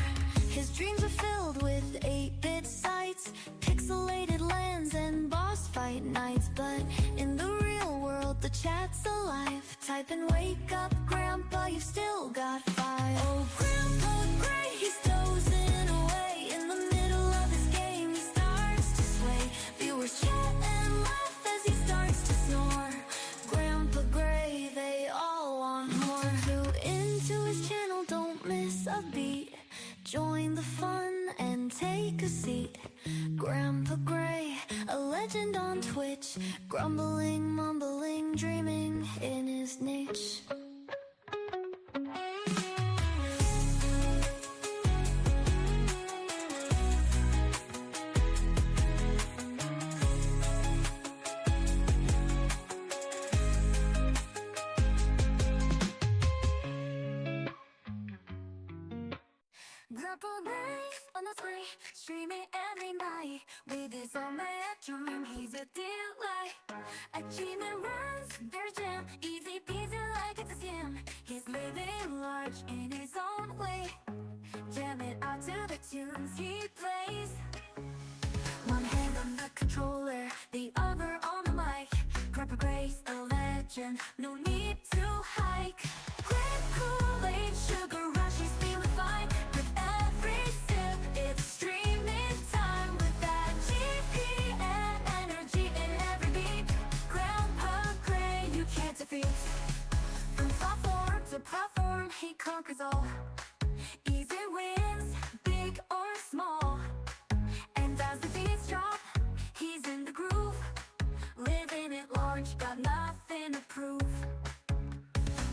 His dreams are filled with 8-bit sites, pixelated lands and boss fight nights. But in the real world, the chat's alive. Type and wake up, Grandpa, you've still got 5. Oh, Grandpa Gray, he's dozing away. In the middle of his game, he starts to sway. Viewers chat and laugh as he starts to snore. Grandpa Gray, they all want more. Tune into his channel, don't miss a beat. Join the fun and take a seat. Grandpa Gray, a legend on Twitch, grumbling, mumbling, dreaming in his niche. Grandpa Gray on the screen, streaming every night. With his own bedroom, he's a delight. Achievement runs, there's jam, easy peasy like it's a scam. He's living large in his own way, jamming out to the tunes he plays. One hand on the controller, the other on the mic. Grandpa Gray's a legend, no need to hike. Grape Kool-Aid, sugar rush, he's feeling fine. With every sip, it's streaming time. With that GP and energy in every beat, Grandpa Gray, you can't defeat. From platform to platform, he conquers all. Easy wins, big or small. And as the beats drop, he's in the groove. Living it large, got nothing to prove.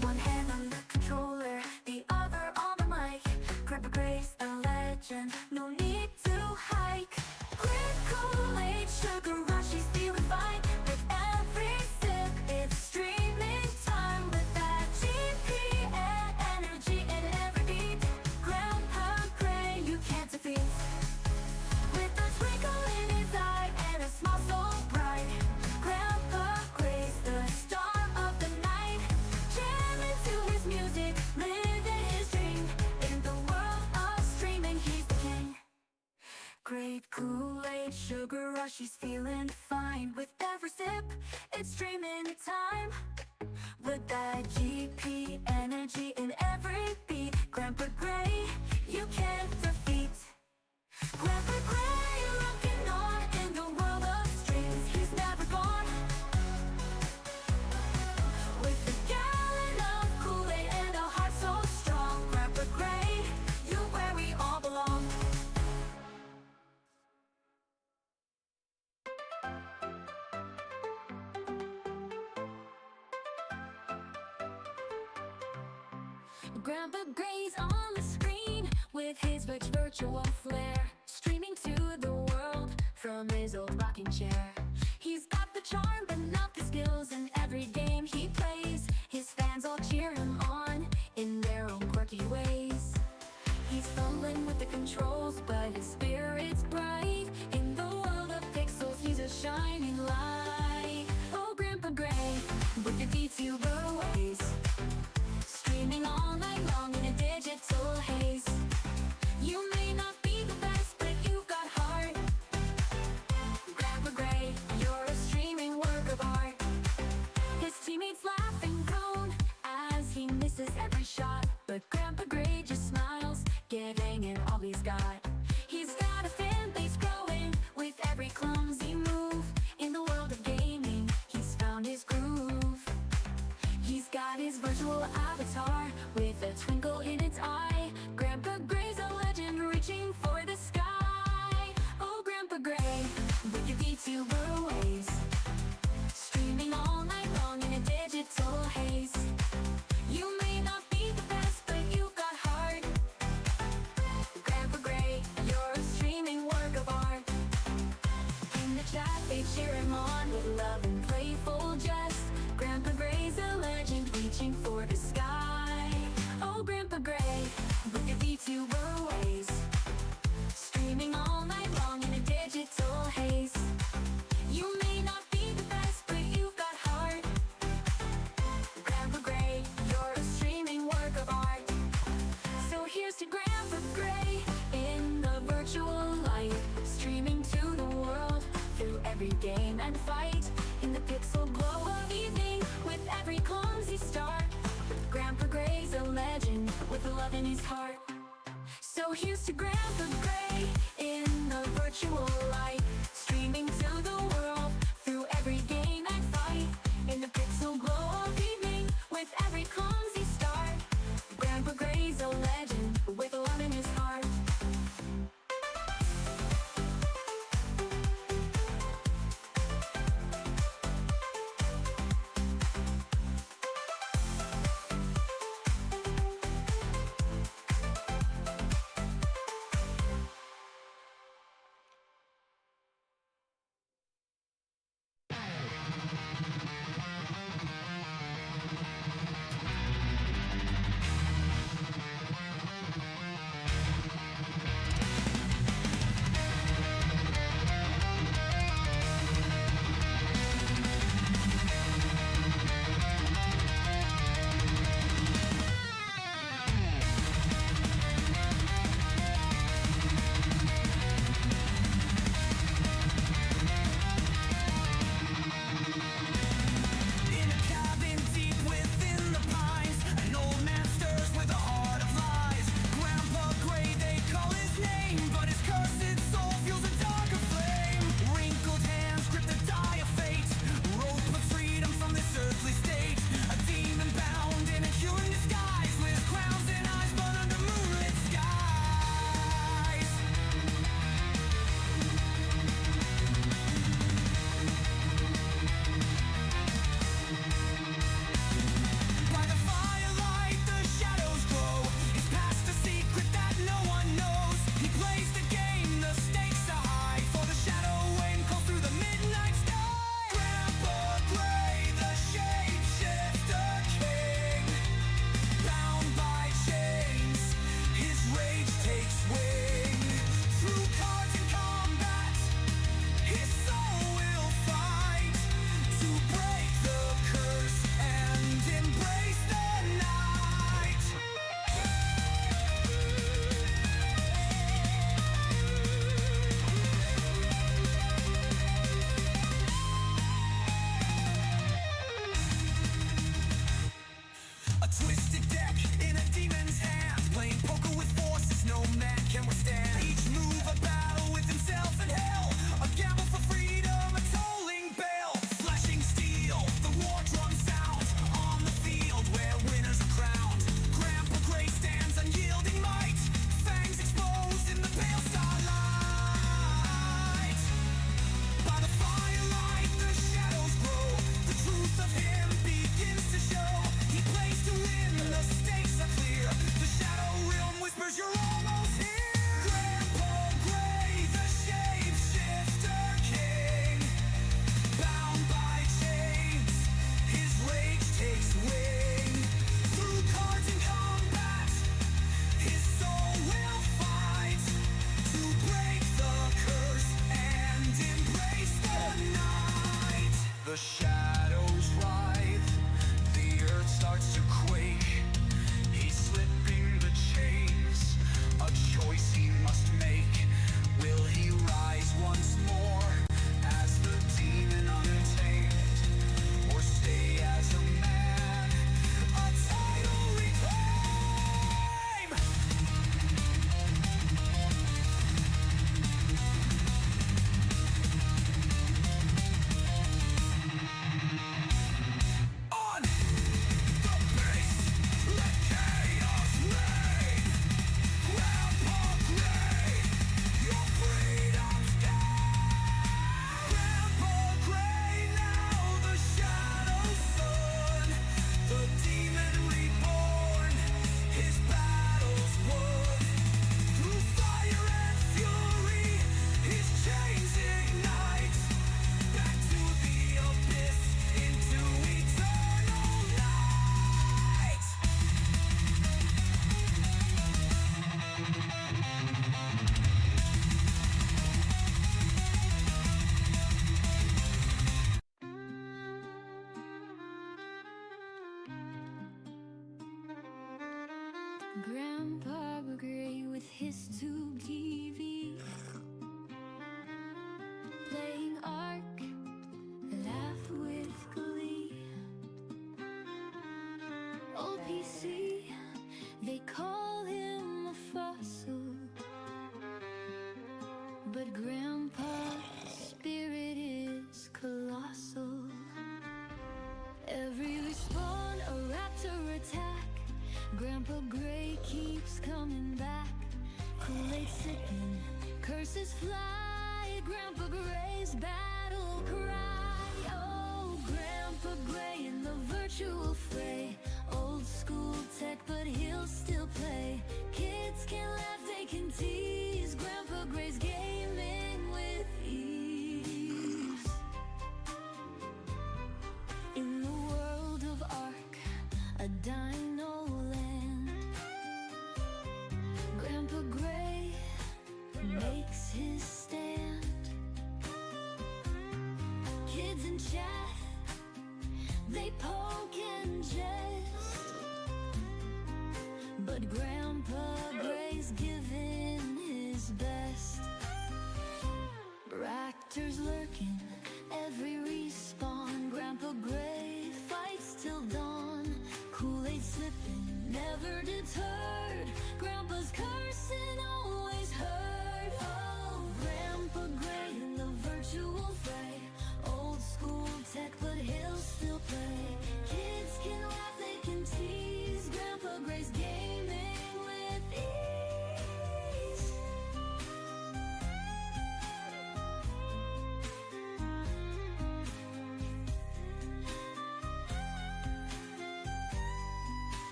One hand on the controller, the other on the mic. Grandpa Gray's a legend, no need to hike. Grape Kool-Aid, sugar rush, he's feeling fine. With every sip, it's streaming time. With that GP and energy in every beat, Grandpa Gray, you can't defeat. With a twinkle in his eye and a smile so bright, Grandpa Gray's the star of the night. Jamming to his music, living his dream. In the world of streaming, he's the king. Grape Kool-Aid, sugar rush, he's feeling fine. With every sip, it's streaming time. With that GP energy in every beat, Grandpa Gray, you can't defeat. Grandpa Gray, rocking on in the world of streams, he's never gone. With a gallon of Kool-Aid and a heart so strong, Grandpa Gray, you're where we all belong. Grandpa Gray's on the screen with his rich virtual flair, streaming to the world from his old rocking chair. He's got the charm but not the skills. In every game he plays, his fans all cheer him on in their own quirky ways. He's fumbling with the controls, but his spirit's bright. In the world of pixels, he's a shining light. Oh, Grandpa Gray, with the DTuber ways, streaming on here's to Grandpa Gray in the virtual light, streaming to the world through every game and fight. In the pixel glow of evening, with every clumsy start, Grandpa Gray's a legend with love in his heart. So here's to Grandpa Gray in the virtual light, streaming to the world through every game and fight. In the pixel glow of evening, with every clumsy start, Grandpa Gray's a legend with love in his heart. Kool-Aid sipping, curses fly. Grandpa Gray's battle cry. Oh, Grandpa Gray in the virtual fray. Old school tech, but he'll still play. Kids can laugh, they can tease. Grandpa Gray's gaming with ease. In the world of Ark, a dino land, Grandpa Gray makes his stand. Kids in chat, they poke and jest, but Grandpa Gray's giving his best. Raptors lurking, every respawn. Grandpa Gray fights till dawn. Kool-Aid sipping, never deterred. Grandpa's cursing, always heard. Oh, Grandpa Gray in the virtual fray. Old school tech, but he'll still play. Kids can laugh, they can tease. Grandpa Gray's gaming with ease.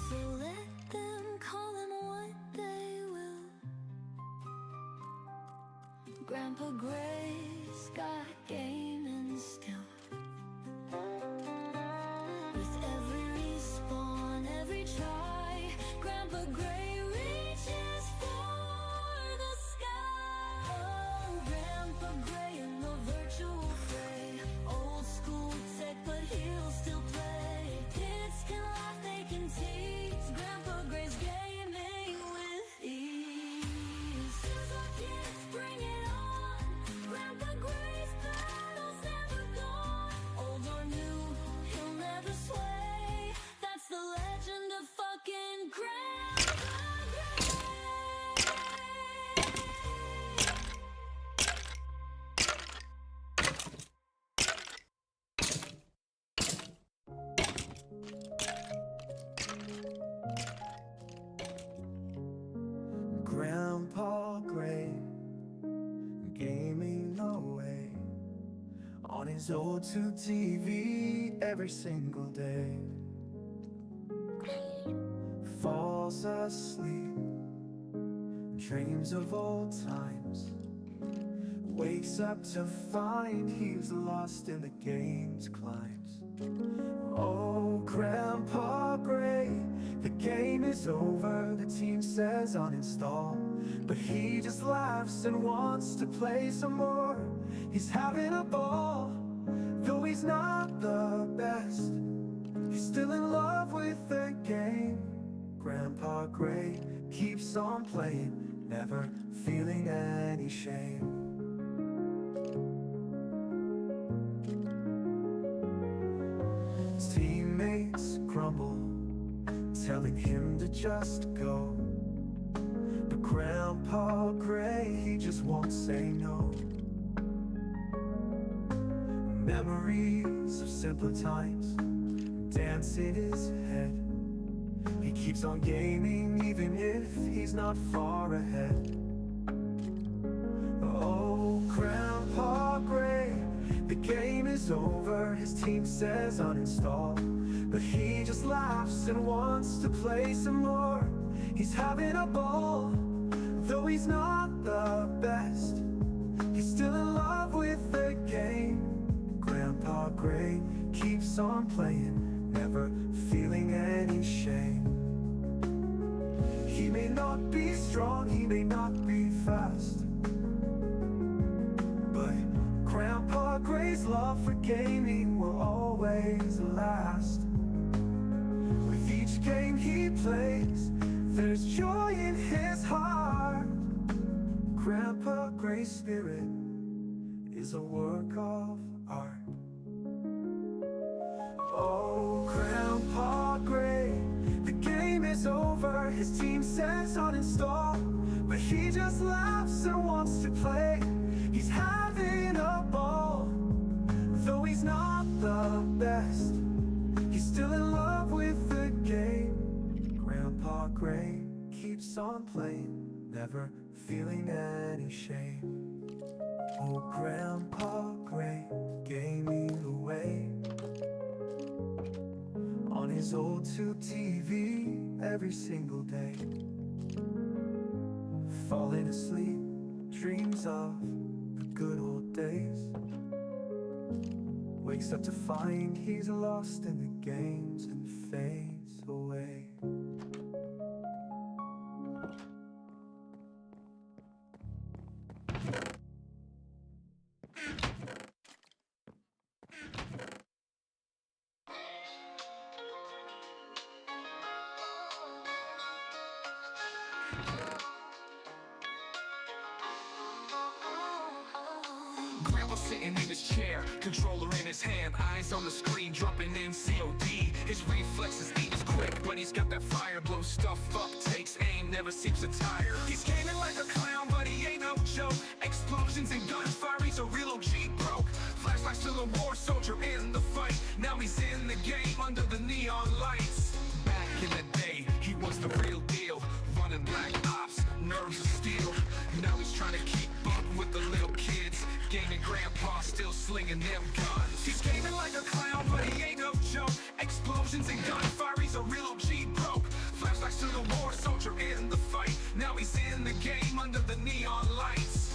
So let them call him what they will. Grandpa Gray's got gaming still. With every respawn, every try, Grandpa Gray reaches for the sky. Oh, Grandpa Gray in the virtual fray. Old school tech, but he'll still play. Kids can laugh, they can tease. Grandpa Gray's gaming with ease. Kids, bring it on. Grandpa Gray's battle's never gone. Old or new, he'll never sway. That's the legend of fucking Grandpa Gray. Grandpa Gray, gaming away on his old tube TV every single day. Falls asleep, dreams of old times, wakes up to find he's lost in the game's climbs. Oh, Grandpa Gray, the game is over, the team says uninstall, but he just laughs and wants to play some more. He's having a ball, though he's not the best. He's still in love with the game. Grandpa Gray keeps on playing, never feeling any shame. Teammates grumble, telling him to just go, but Grandpa Gray, he just won't say no. Memories of simpler times dance in his head. He keeps on gaming even if he's not far ahead. Oh, Grandpa Gray, the game is over, his team says uninstall, but he just laughs and wants to play some more. He's having a ball, though he's not the best. He's still in love with the game. Grandpa Gray keeps on playing, never feeling any shame. He may not be strong, he may not be fast, but Grandpa Gray's love for gaming will always last. With each game he plays, there's joy in his heart. Grandpa Gray's spirit is a work of art. Oh, Grandpa Gray, the game is over, his team says uninstall, but he just laughs and wants to play. He's having a ball, though he's not the best. He's still in love with the game. Grandpa Gray keeps on playing, never feeling any shame. Oh, Grandpa Gray, gaming away on his old tube TV every single day. Falling asleep, dreams of the good old days. Wakes up to find he's lost in the games and fades away. Grandpa sitting in his chair, controller in his hand, eyes on the screen, dropping in COD. His reflexes eat quick, but he's got that fire, blow stuff up, takes aim, never seems to tire. He's gaming like a clown, but he ain't no joke. Explosions and gunfire, he's a real OG broke. Flashlights to the war soldier in the fight. Now he's in the game under the neon lights. Back in the day, he was the real deal, running black ops, nerves of steel. Now he's trying to keep up with the little kids. Gaming grandpa still slinging them guns. He's gaming like a clown, but he ain't no joke. Explosions and gunfire, he's a real OG broke. Flashlights to the war soldier in the fight. Now he's in the game under the neon lights.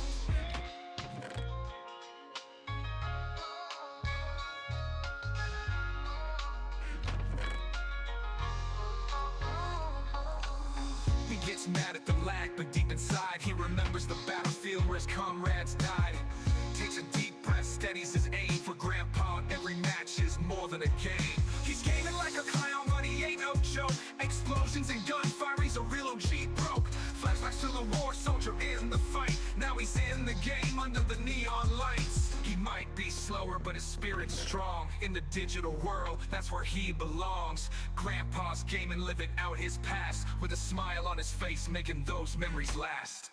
He gets mad at the lag, but deep inside he remembers the battlefield where his comrades died. Takes a deep breath, steadies his aim. For grandpa, every match is more than a game. He's gaming like a clown, but he ain't no joke. Explosions and gunfire, he's a real OG broke. Flashbacks to the war soldier in the fight. Now he's in the game under the neon lights. He might be slower, but his spirit's strong. In the digital world, that's where he belongs. Grandpa's gaming, living out his past, with a smile on his face, making those memories last.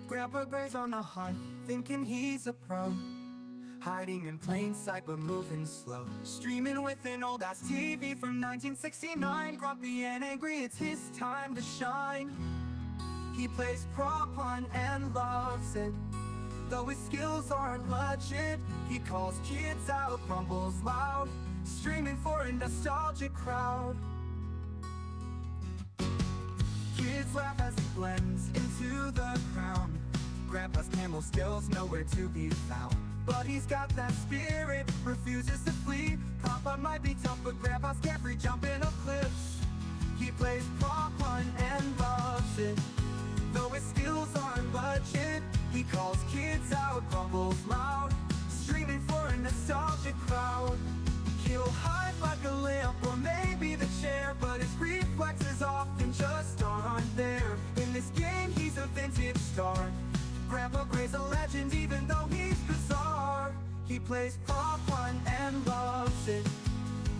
Grandpa Gray's on the hunt, thinking he's a pro. Hiding in plain sight but moving slow. Streaming with an old ass TV from 1969. Grumpy and angry, it's his time to shine. He plays prop hunt and loves it. Though his skills aren't legit, he calls kids out, rumbles loud, streaming for a nostalgic crowd. Kids laugh as he blends into the crowd. Grandpa's camel skills nowhere to be found, but he's got that spirit, refuses to flee. Papa might be tough, but Grandpa's carefree, jumping up cliffs. He plays prop hunt and loves it. Though his skills aren't legit, he calls kids out, rumbles loud, streaming for a nostalgic crowd. He'll hide like a lamp or maybe the chair, but his reflexes often just aren't there. In this game he's a vintage star. Grandpa Gray's a legend even though he's bizarre. He plays prop hunt and loves it.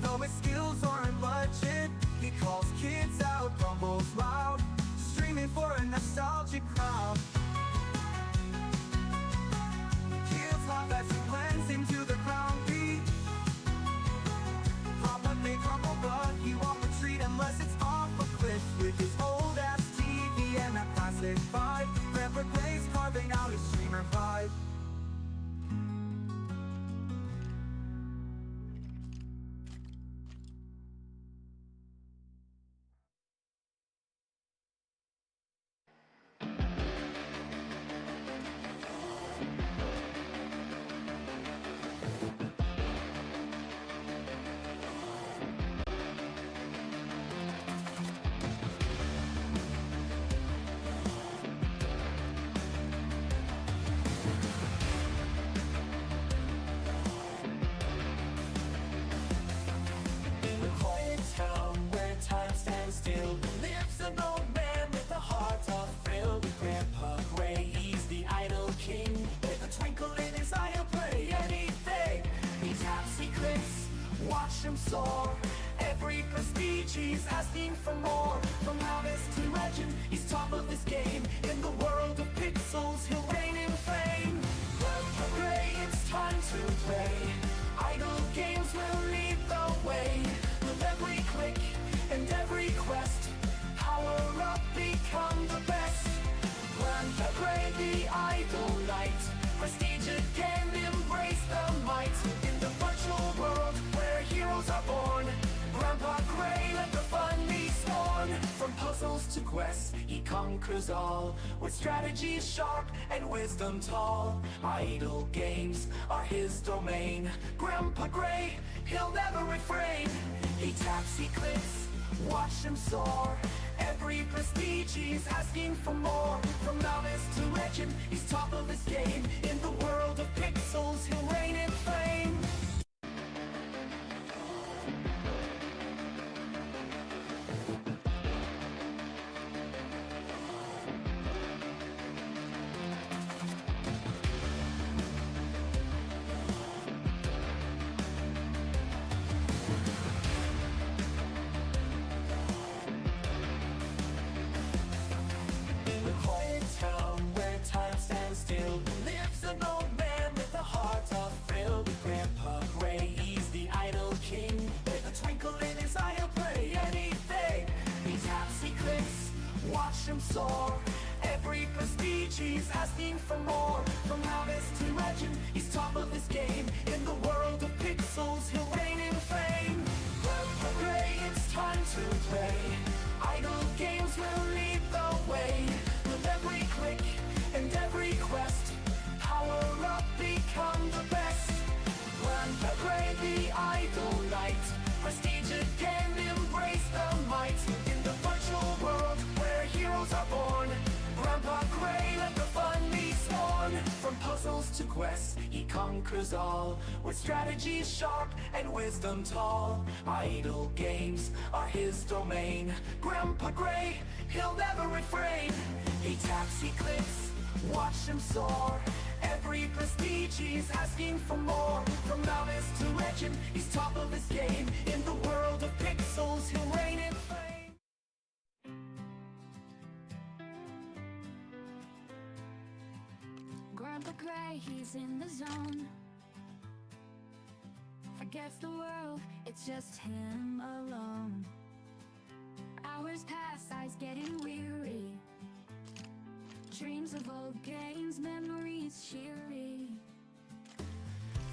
Though his skills aren't legit, he calls kids out, rumbles loud, streaming for a nostalgic crowd. Kids laugh as he blends into the crowd beat. Papa may crumble, but he won't retreat unless it's off a cliff. With his old ass TV and that classic vibe, Grandpa Gray's carving out his streamer vibe. watch him soar. Every prestige he's asking for more. From novice to legend, he's top of his game. In the world of pixels, he'll reign in fame. Grandpa Gray, it's time to play. Idle games will lead the way. With every click and every quest, power up, become the best. Grandpa Gray, the idle knight. Prestige again, embrace the might. In the virtual world where heroes are born, Grandpa Gray, let the fun be sworn. From puzzles to quests, he conquers all. With strategy sharp and wisdom tall. Idle games are his domain. Grandpa Gray, he'll never refrain. He taps, he clicks, watch him soar. Every prestige he's asking for more. From novice to legend, he's top of his game. In the world of pixels, he'll reign in fame. In the quiet town where time stands still, lives an old man with a heart of thrill. Grandpa Gray, he's the idle king. With a twinkle in his eye, he'll play anything. He taps, he clicks, watch him soar. Every prestige he's asking for more. From novice to legend, he's top of his game. In the world of pixels, he'll reign in fame. Grandpa Gray, it's time to play. Idle games will lead the way. With every click and every quest, power up, become the best. Grandpa Gray, the idle knight. Prestige again, embrace the might. In the virtual world where heroes are born, Grandpa Gray, let the fun be sworn. From puzzles to quests, he conquers all. With strategy sharp and wisdom tall. Idle games are his domain. Grandpa Gray, he'll never refrain. He taps, he clicks, watch him soar. Every prestige he's asking for more. From novice to legend, he's top of his game. In the world of pixels, he'll reign in fame. Grandpa Gray, he's in the zone. Forgets the world, it's just him alone. Hours pass, eyes getting weary. Dreams of old games, memories cheery.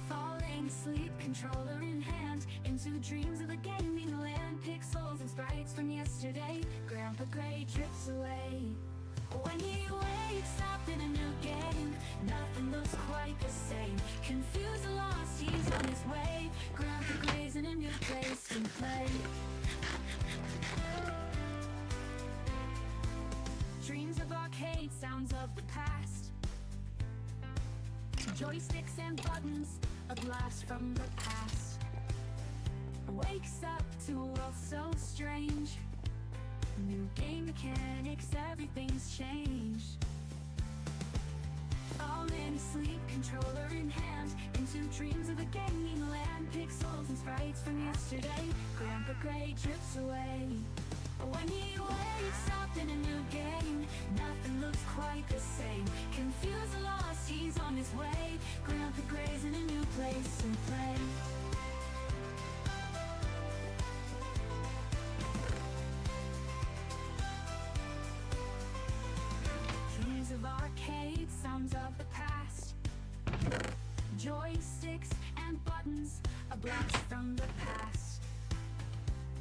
Falling asleep, controller in hand, into dreams of a gaming land. Pixels and sprites from yesterday, Grandpa Gray drifts away. When he wakes up in a new game, nothing looks quite the same. Confused and lost, he's on his way. Grandpa Gray's in a new place to play. Dreams of arcade, sounds of the past. Joysticks and buttons, a blast from the past. Wakes up to a world so strange. New game mechanics, everything's changed. Falling asleep, controller in hand, into dreams of a gaming land. Pixels and sprites from yesterday, Grandpa Gray drifts away. When he wakes up in a new game, nothing looks quite the same. Confused and lost, he's on his way. Grandpa Gray's in a new place to play. Dreams of arcade, sounds of the past. Joysticks and buttons, a blast from the past.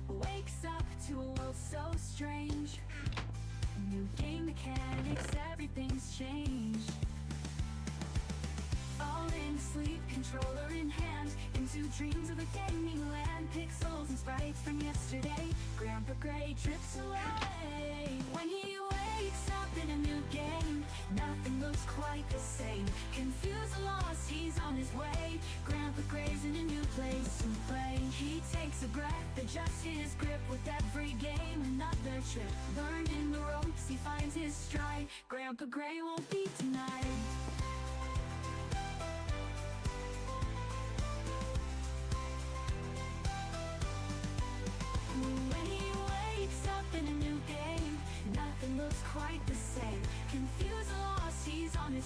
Wakes up to a world so strange. New game mechanics, everything's changed. Falling asleep, controller in hand, into dreams of a gaming land. Pixels and sprites from yesterday, Grandpa Gray drifts away. When he wakes up in a new game, nothing looks quite the same. Confused and lost, he's on his way. Grandpa Gray's in a new place to play. He takes a breath, adjusts his grip with every game. Another trip, learning the ropes, he finds his stride. Grandpa Gray won't be denied.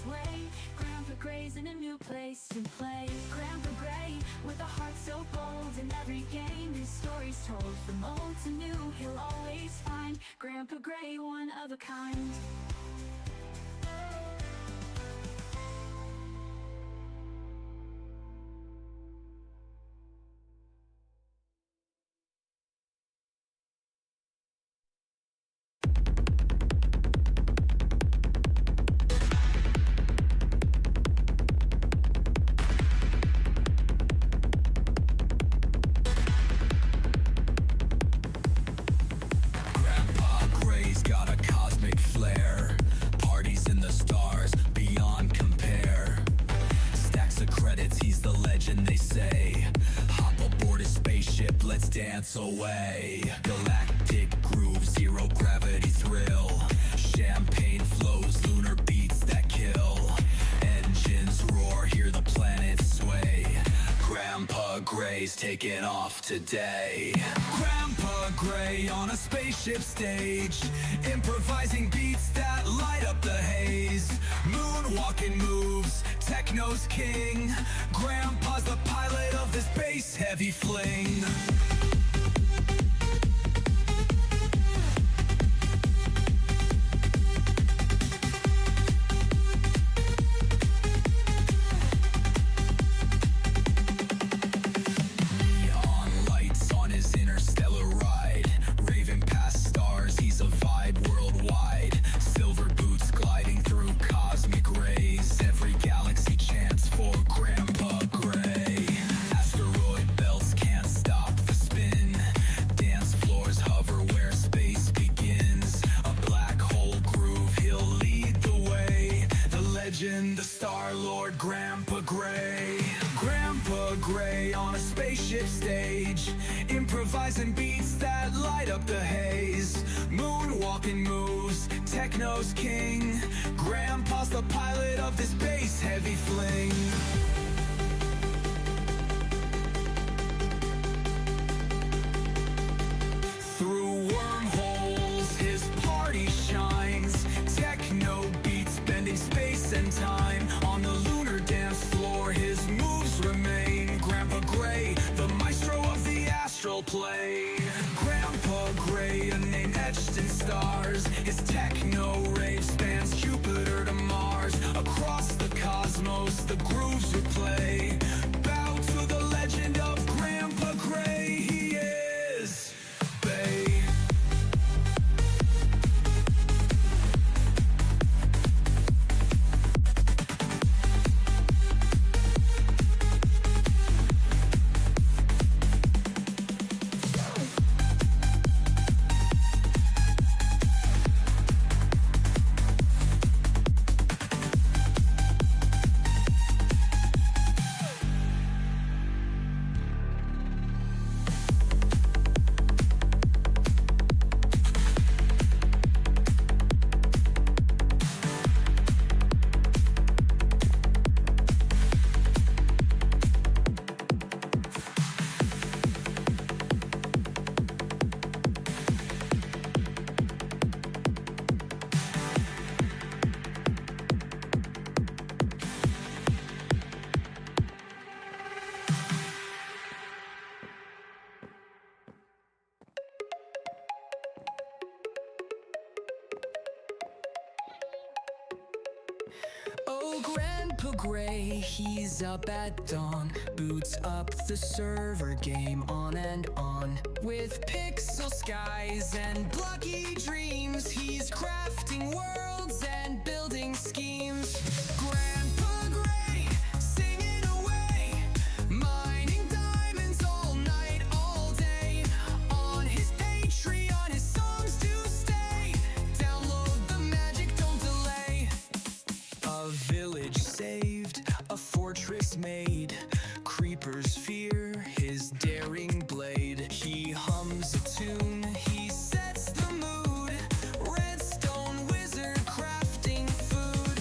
way. Grandpa Gray's in a new place to play. Grandpa Gray, with a heart so bold, in every game his story's told. From old to new, he'll always find Grandpa Gray, one of a kind. Grandpa Gray's got a cosmic flair. Parties in the stars, beyond compare. Stacks of credits, he's the legend they say. Hop aboard his spaceship, let's dance away. Galactic groove, zero gravity thrill. Champagne flows, lunar beats that kill. Engines roar, hear the planets sway. Grandpa Gray's taking off today. Grandpa Gray on a spaceship stage, improvising beats that light up the haze. Moonwalking moves, techno's king. Grandpa's the pilot of this bass heavy fling. Neon lights on his interstellar ride, raving past stars, he's a vibe worldwide. Silver boots gliding through cosmic rays, every galaxy chants for Grandpa Gray. Asteroid belts can't stop the spin, dance floors hover where space begins. A black hole groove, he'll lead the way. The legend, the Star-Lord, Grandpa Gray. Grandpa Gray on a spaceship stage, improvising beats that light up the haze. Moonwalking moves, techno's king. Grandpa's the pilot of this bass heavy fling. Through wormholes, his party shines. Techno beats bending space and time. On the lunar dance floor, his moves remain. Grandpa Gray, the maestro of the astral plane. Grandpa Gray, a name etched in stars. His techno rave spans Jupiter to Mars. Across the cosmos, the grooves replay. Bow to the legend of Grandpa Gray. He is Bay. Oh, Grandpa Gray, he's up at dawn. Boots up the server, game on and on. With pixel skies and blocky dreams, he's crafting worlds and building schemes. Grandpa Gray, singing away, mining diamonds all night, all day. On his Patreon, his songs do stay. Download the magic, don't delay. A village saved, a fortress made. Creepers fear his daring blade. He hums a tune, he sets the mood. Redstone wizard crafting food.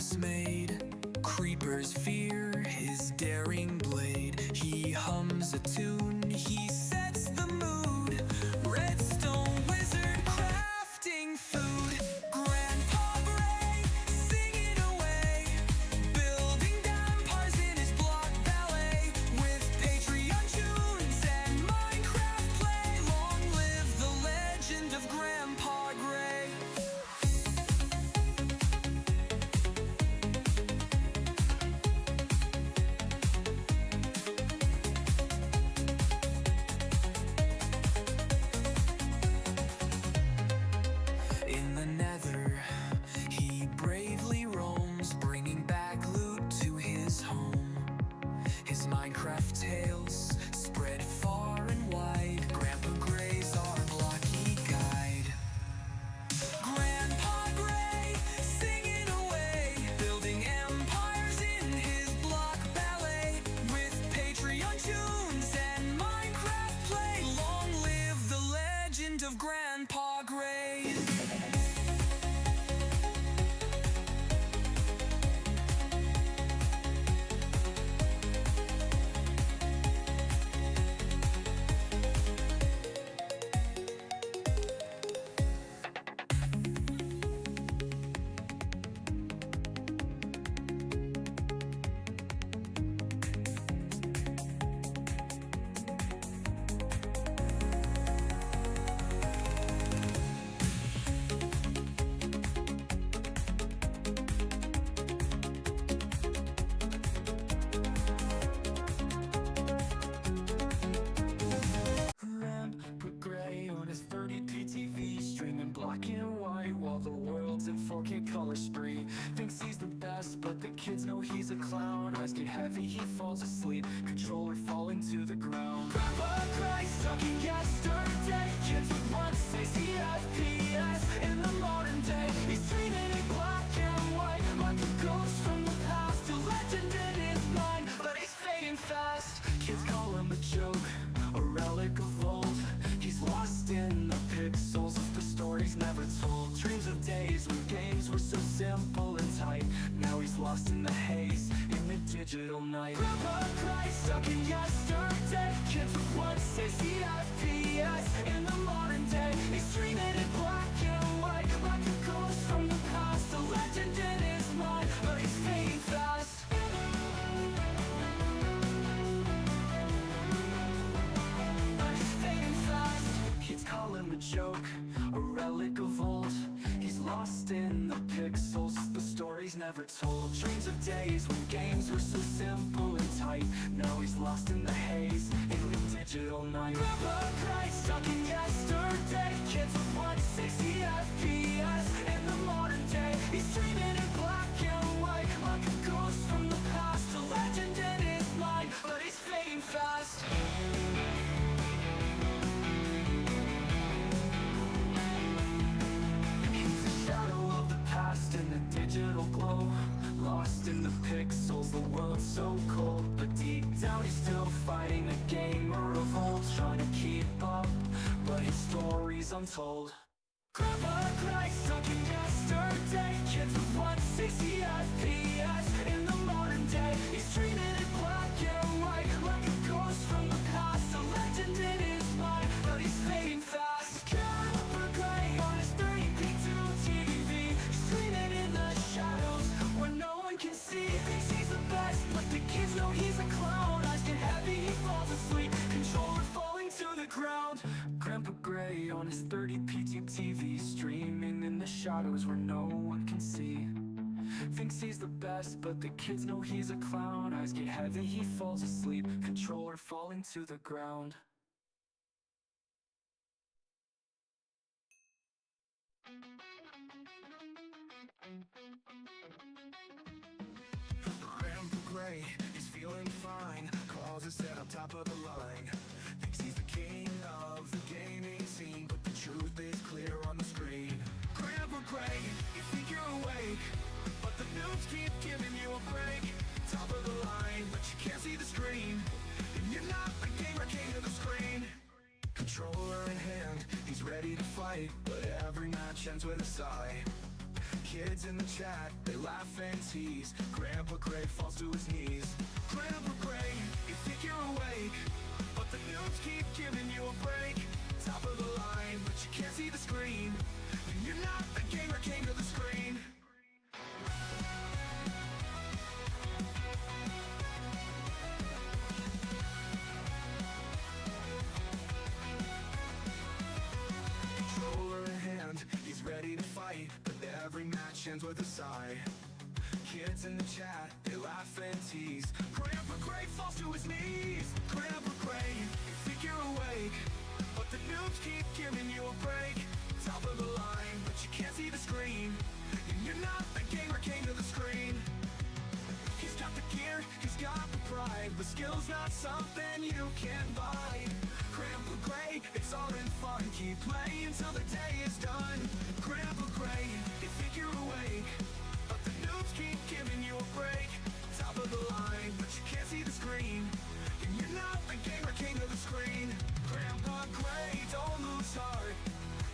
dismayed. Creepers fear his daring blade. He hums a tune, he sets the mood. Redstone wizard crafting food. Grandpa Gray singing away, building empires in his block ballet. With Patreon tunes and Minecraft play, long live the legend of Grandpa Gray. In the nether, he bravely roams, bringing back loot to his home. His Minecraft tales spread far and wide. Grandpa Gray's our blocky guide. Grandpa Gray singing away, building empires in his block ballet. With Patreon tunes and Minecraft play, long live the legend of Grandpa Gray. Grandpa Gray on his 30p TV, streaming black and white while the world's in 4K color spree. Thinks he's the best, but the kids know he's a clown. Eyes get heavy, he falls asleep, controller falling to the ground. Grandpa Gray stuck in yesterday. Kids would once say CFPS. In the modern day, he's streaming in black and white, like a ghost from the past. A legend in his mind, but he's fading fast. Kids call him a joke, a relic of old. He's lost in the pixels of the stories never told. Dreams of days when games were so simple and tight. Now he's lost in the haze, in the digital night. Grandpa Gray stuck in yesterday. Kids would once say CFPS. In the modern day, he's streaming in black and white, like a ghost from the past. A legend in his mind, but he's fading fast. Kids call him a joke, a relic of old. He's lost in the pixels, the stories never told. Dreams of days when games were so simple and tight. Now he's lost in the haze, in the digital night. Grandpa Gray stuck in yesterday. Kids would once say CFPS. In the modern day, he's streaming in black and white, like a ghost from the past. A legend in his mind, but he's fading fast. In the digital glow, lost in the pixels, the world's so cold. But deep down he's still fighting a gamer of old, trying to keep up, but his story's untold. Grandpa Gray stuck in yesterday. Kids would once say CFPS. In the modern day, he's streaming in black and white, like a ghost from the past. A legend in his mind, but he's fading fast. Grandpa Gray on his 30p2 TV, streaming in the shadows where no one can see. Thinks he's the best, but the kids know he's a clown. Eyes get heavy, he falls asleep, controller falling to the ground. Grandpa Gray on his 30p TV, streaming in the shadows where no one can see. Thinks he's the best, but the kids know he's a clown. Eyes get heavy, he falls asleep, controller falling to the ground. Grandpa Gray, he's feeling fine. Calls his set on top of the line. Thinks he's the king of the gaming scene, but the truth is clear on the screen. Grandpa Gray, you think you're awake, but the noobs keep giving you a break. Top of the line, but you can't see the screen, and you're not the gamer king of the screen. Controller in hand, he's ready to fight, but every match ends with a sigh. Kids in the chat, they laugh and tease. Grandpa Gray falls to his knees. Grandpa Gray, you think you're awake, but the noobs keep giving you a break. Top of the line, but you can't see the screen. And you're not the gamer king of the screen. Controller in hand, he's ready to fight, but every match ends with a sigh. Kids in the chat, they laugh and tease. Grandpa Gray falls to his knees. Grandpa Gray, you think you're awake, but the noobs keep giving you a break. Top of the line, but you can't see the screen. And you're not the gamer king of the screen. He's got the gear, he's got the pride, but skill's not something you can buy. Grandpa Gray, it's all in fun, keep playing till the day is done. Grandpa Gray, you think you're awake, but the noobs keep giving you a break. Top of the line, but you can't see the screen. And you're not the gamer king of the screen. Grandpa Gray, don't lose heart,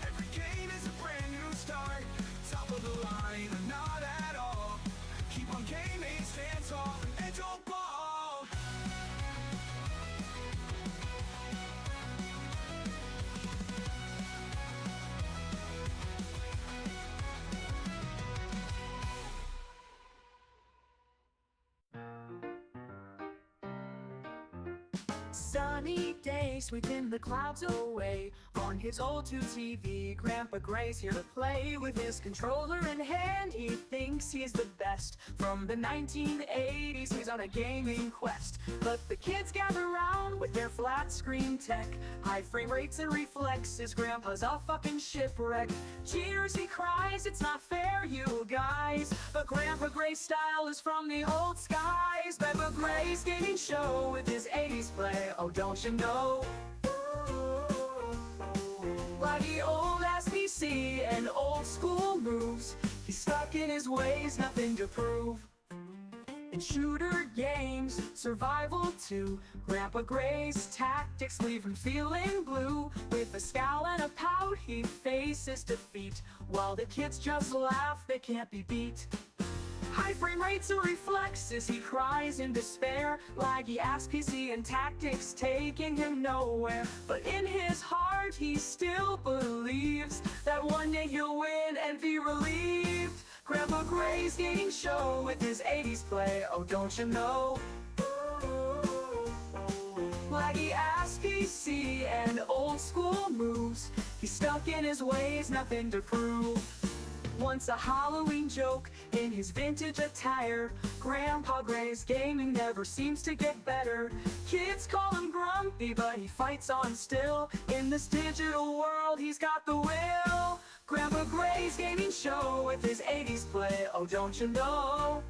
every game is a brand new start. Top of the line, not at all. Keep on gaming, stand tall, and don't ball. Sunny day, sweeping the clouds away. On his old tube TV, Grandpa Gray's here to play. With his controller in hand, he thinks he's the best. From the 1980s, he's on a gaming quest. But the kids gather round with their flat screen tech. High frame rates and reflexes, Grandpa's a fucking shipwreck. Cheers, he cries, it's not fair, you guys. But Grandpa Gray's style is from the old skies. Grandpa Gray's gaming show with his 80s play. Oh, don't you know? Like the old ass PC and old school moves, he's stuck in his ways, nothing to prove. In shooter games, survival too, Grandpa Gray's tactics leave him feeling blue. With a scowl and a pout, he faces defeat, while the kids just laugh, they can't be beat. High frame rates and reflexes, he cries in despair. Laggy ass PC and tactics taking him nowhere. But in his heart he still believes that one day he'll win and be relieved. Grandpa Gray's gaming show with his 80s play. Oh, don't you know? Laggy ass PC and old school moves, he's stuck in his ways, nothing to prove. Once a Halloween joke in his vintage attire, Grandpa Gray's gaming never seems to get better. Kids call him grumpy, but he fights on still. In this digital world, he's got the will. Grandpa Gray's gaming show with his 80s play. Oh, don't you know?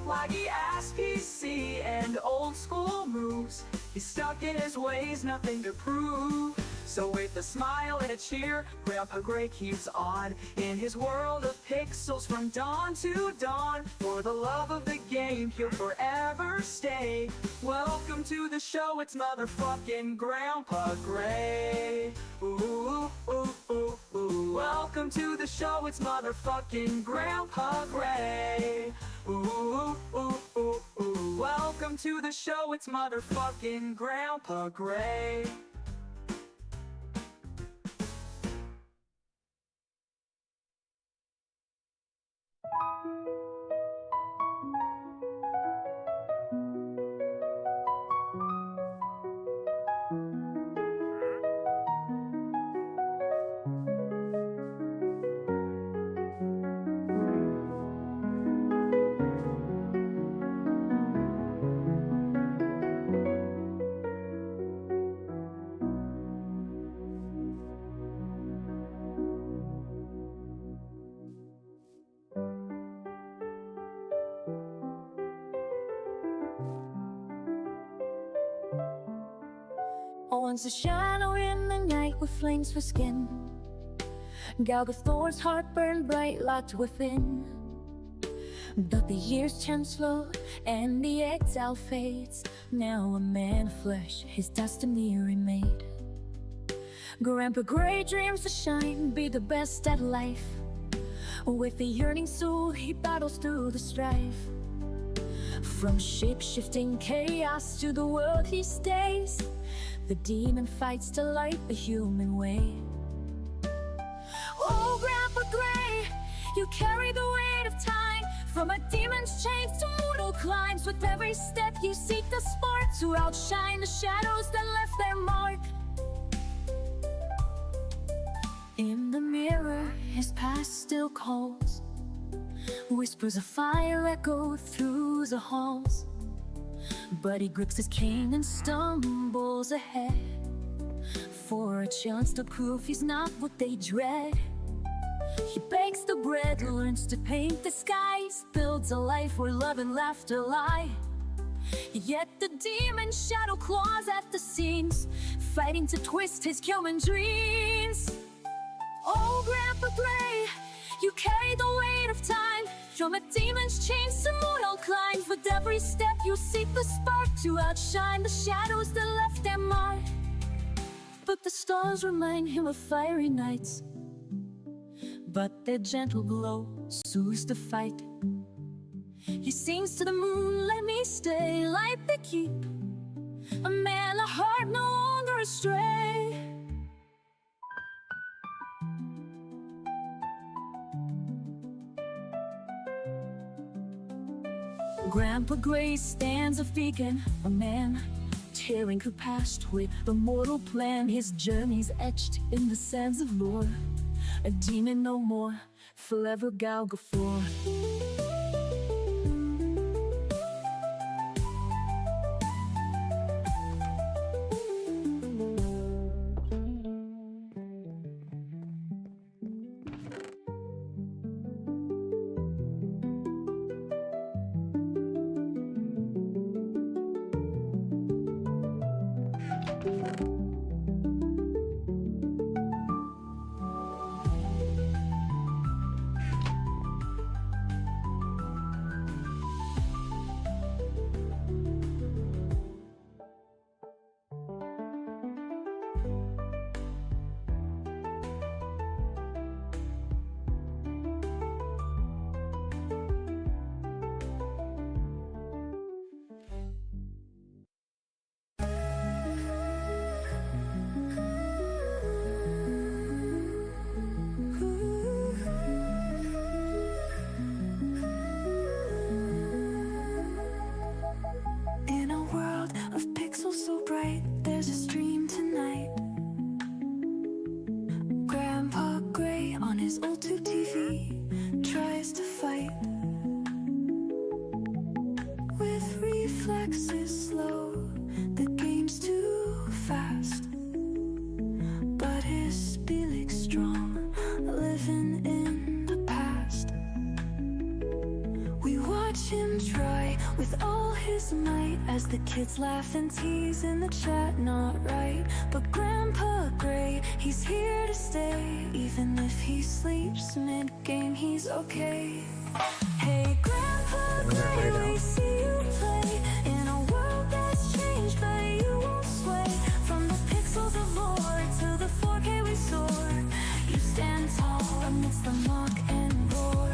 Laggy ass PC and old school moves, he's stuck in his ways, nothing to prove. So with a smile and a cheer, Grandpa Gray keeps on in his world of pixels from dawn to dawn. For the love of the game, he'll forever stay. Welcome to the show, it's motherfucking Grandpa Gray. Ooh, ooh, ooh, ooh. Welcome to the show, it's motherfucking Grandpa Gray. Ooh, ooh, ooh, ooh. Welcome to the show, it's motherfucking Grandpa Gray. Once a shadow in the night with flames for skin, Galgathor's heart burned bright, locked within. But the years turn slow and the exile fades. Now a man of flesh, his destiny remade. Grandpa Gray dreams to shine, be the best at life. With a yearning soul, he battles through the strife. From shape-shifting chaos to the world he stays, the demon fights to light the human way. Oh, Grandpa Gray, you carry the weight of time, from a demon's chains to mortal climbs. With every step you seek the spark to outshine the shadows that left their mark. In the mirror, his past still calls. Whispers of fire echo through the halls. But he grips his cane and stumbles ahead, for a chance to prove he's not what they dread. He bakes the bread, learns to paint the skies, builds a life where love and laughter lie. Yet the demon's shadow claws at the seams, fighting to twist his human dreams. Oh, Grandpa Gray, you carry the weight of time, from a demon's chains to mortal climbs. With every step you seek the spark to outshine the shadows that left their mark. But the stars remind him of fiery nights, but their gentle glow soothes the fight. He sings to the moon, let me stay, light the keep, a man, a heart no longer astray. Grandpa Gray stands a beacon, a man tearing through past with the mortal plan. His journey's etched in the sands of lore, a demon no more, forever Galga for. There's a stream tonight. Grandpa Gray on his old tube TV tries to fight, with reflexes slow, the game's too fast. But his spirit's strong, living in the past. We watch him try with all his might, as the kids laugh and tease in the chat, not right. But Grandpa Gray, he's here to stay, even if he sleeps mid-game, he's okay. Hey Grandpa Gray, we see you play in a world that's changed, but you won't sway. From the pixels of lore to the 4K we soar, you stand tall amidst the mock and roar.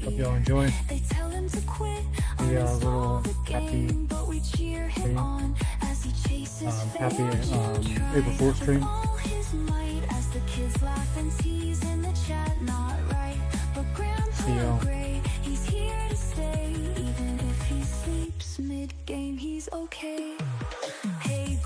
Hope y'all enjoy They tell him to quit the little happy but we cheer him stream. on as he chases Happy April Fool's stream. all his might, as the kids laugh and tease in the chat, not right. But See Grandpa y'all. Gray, he's here to stay, even if he sleeps mid-game, he's okay. Hey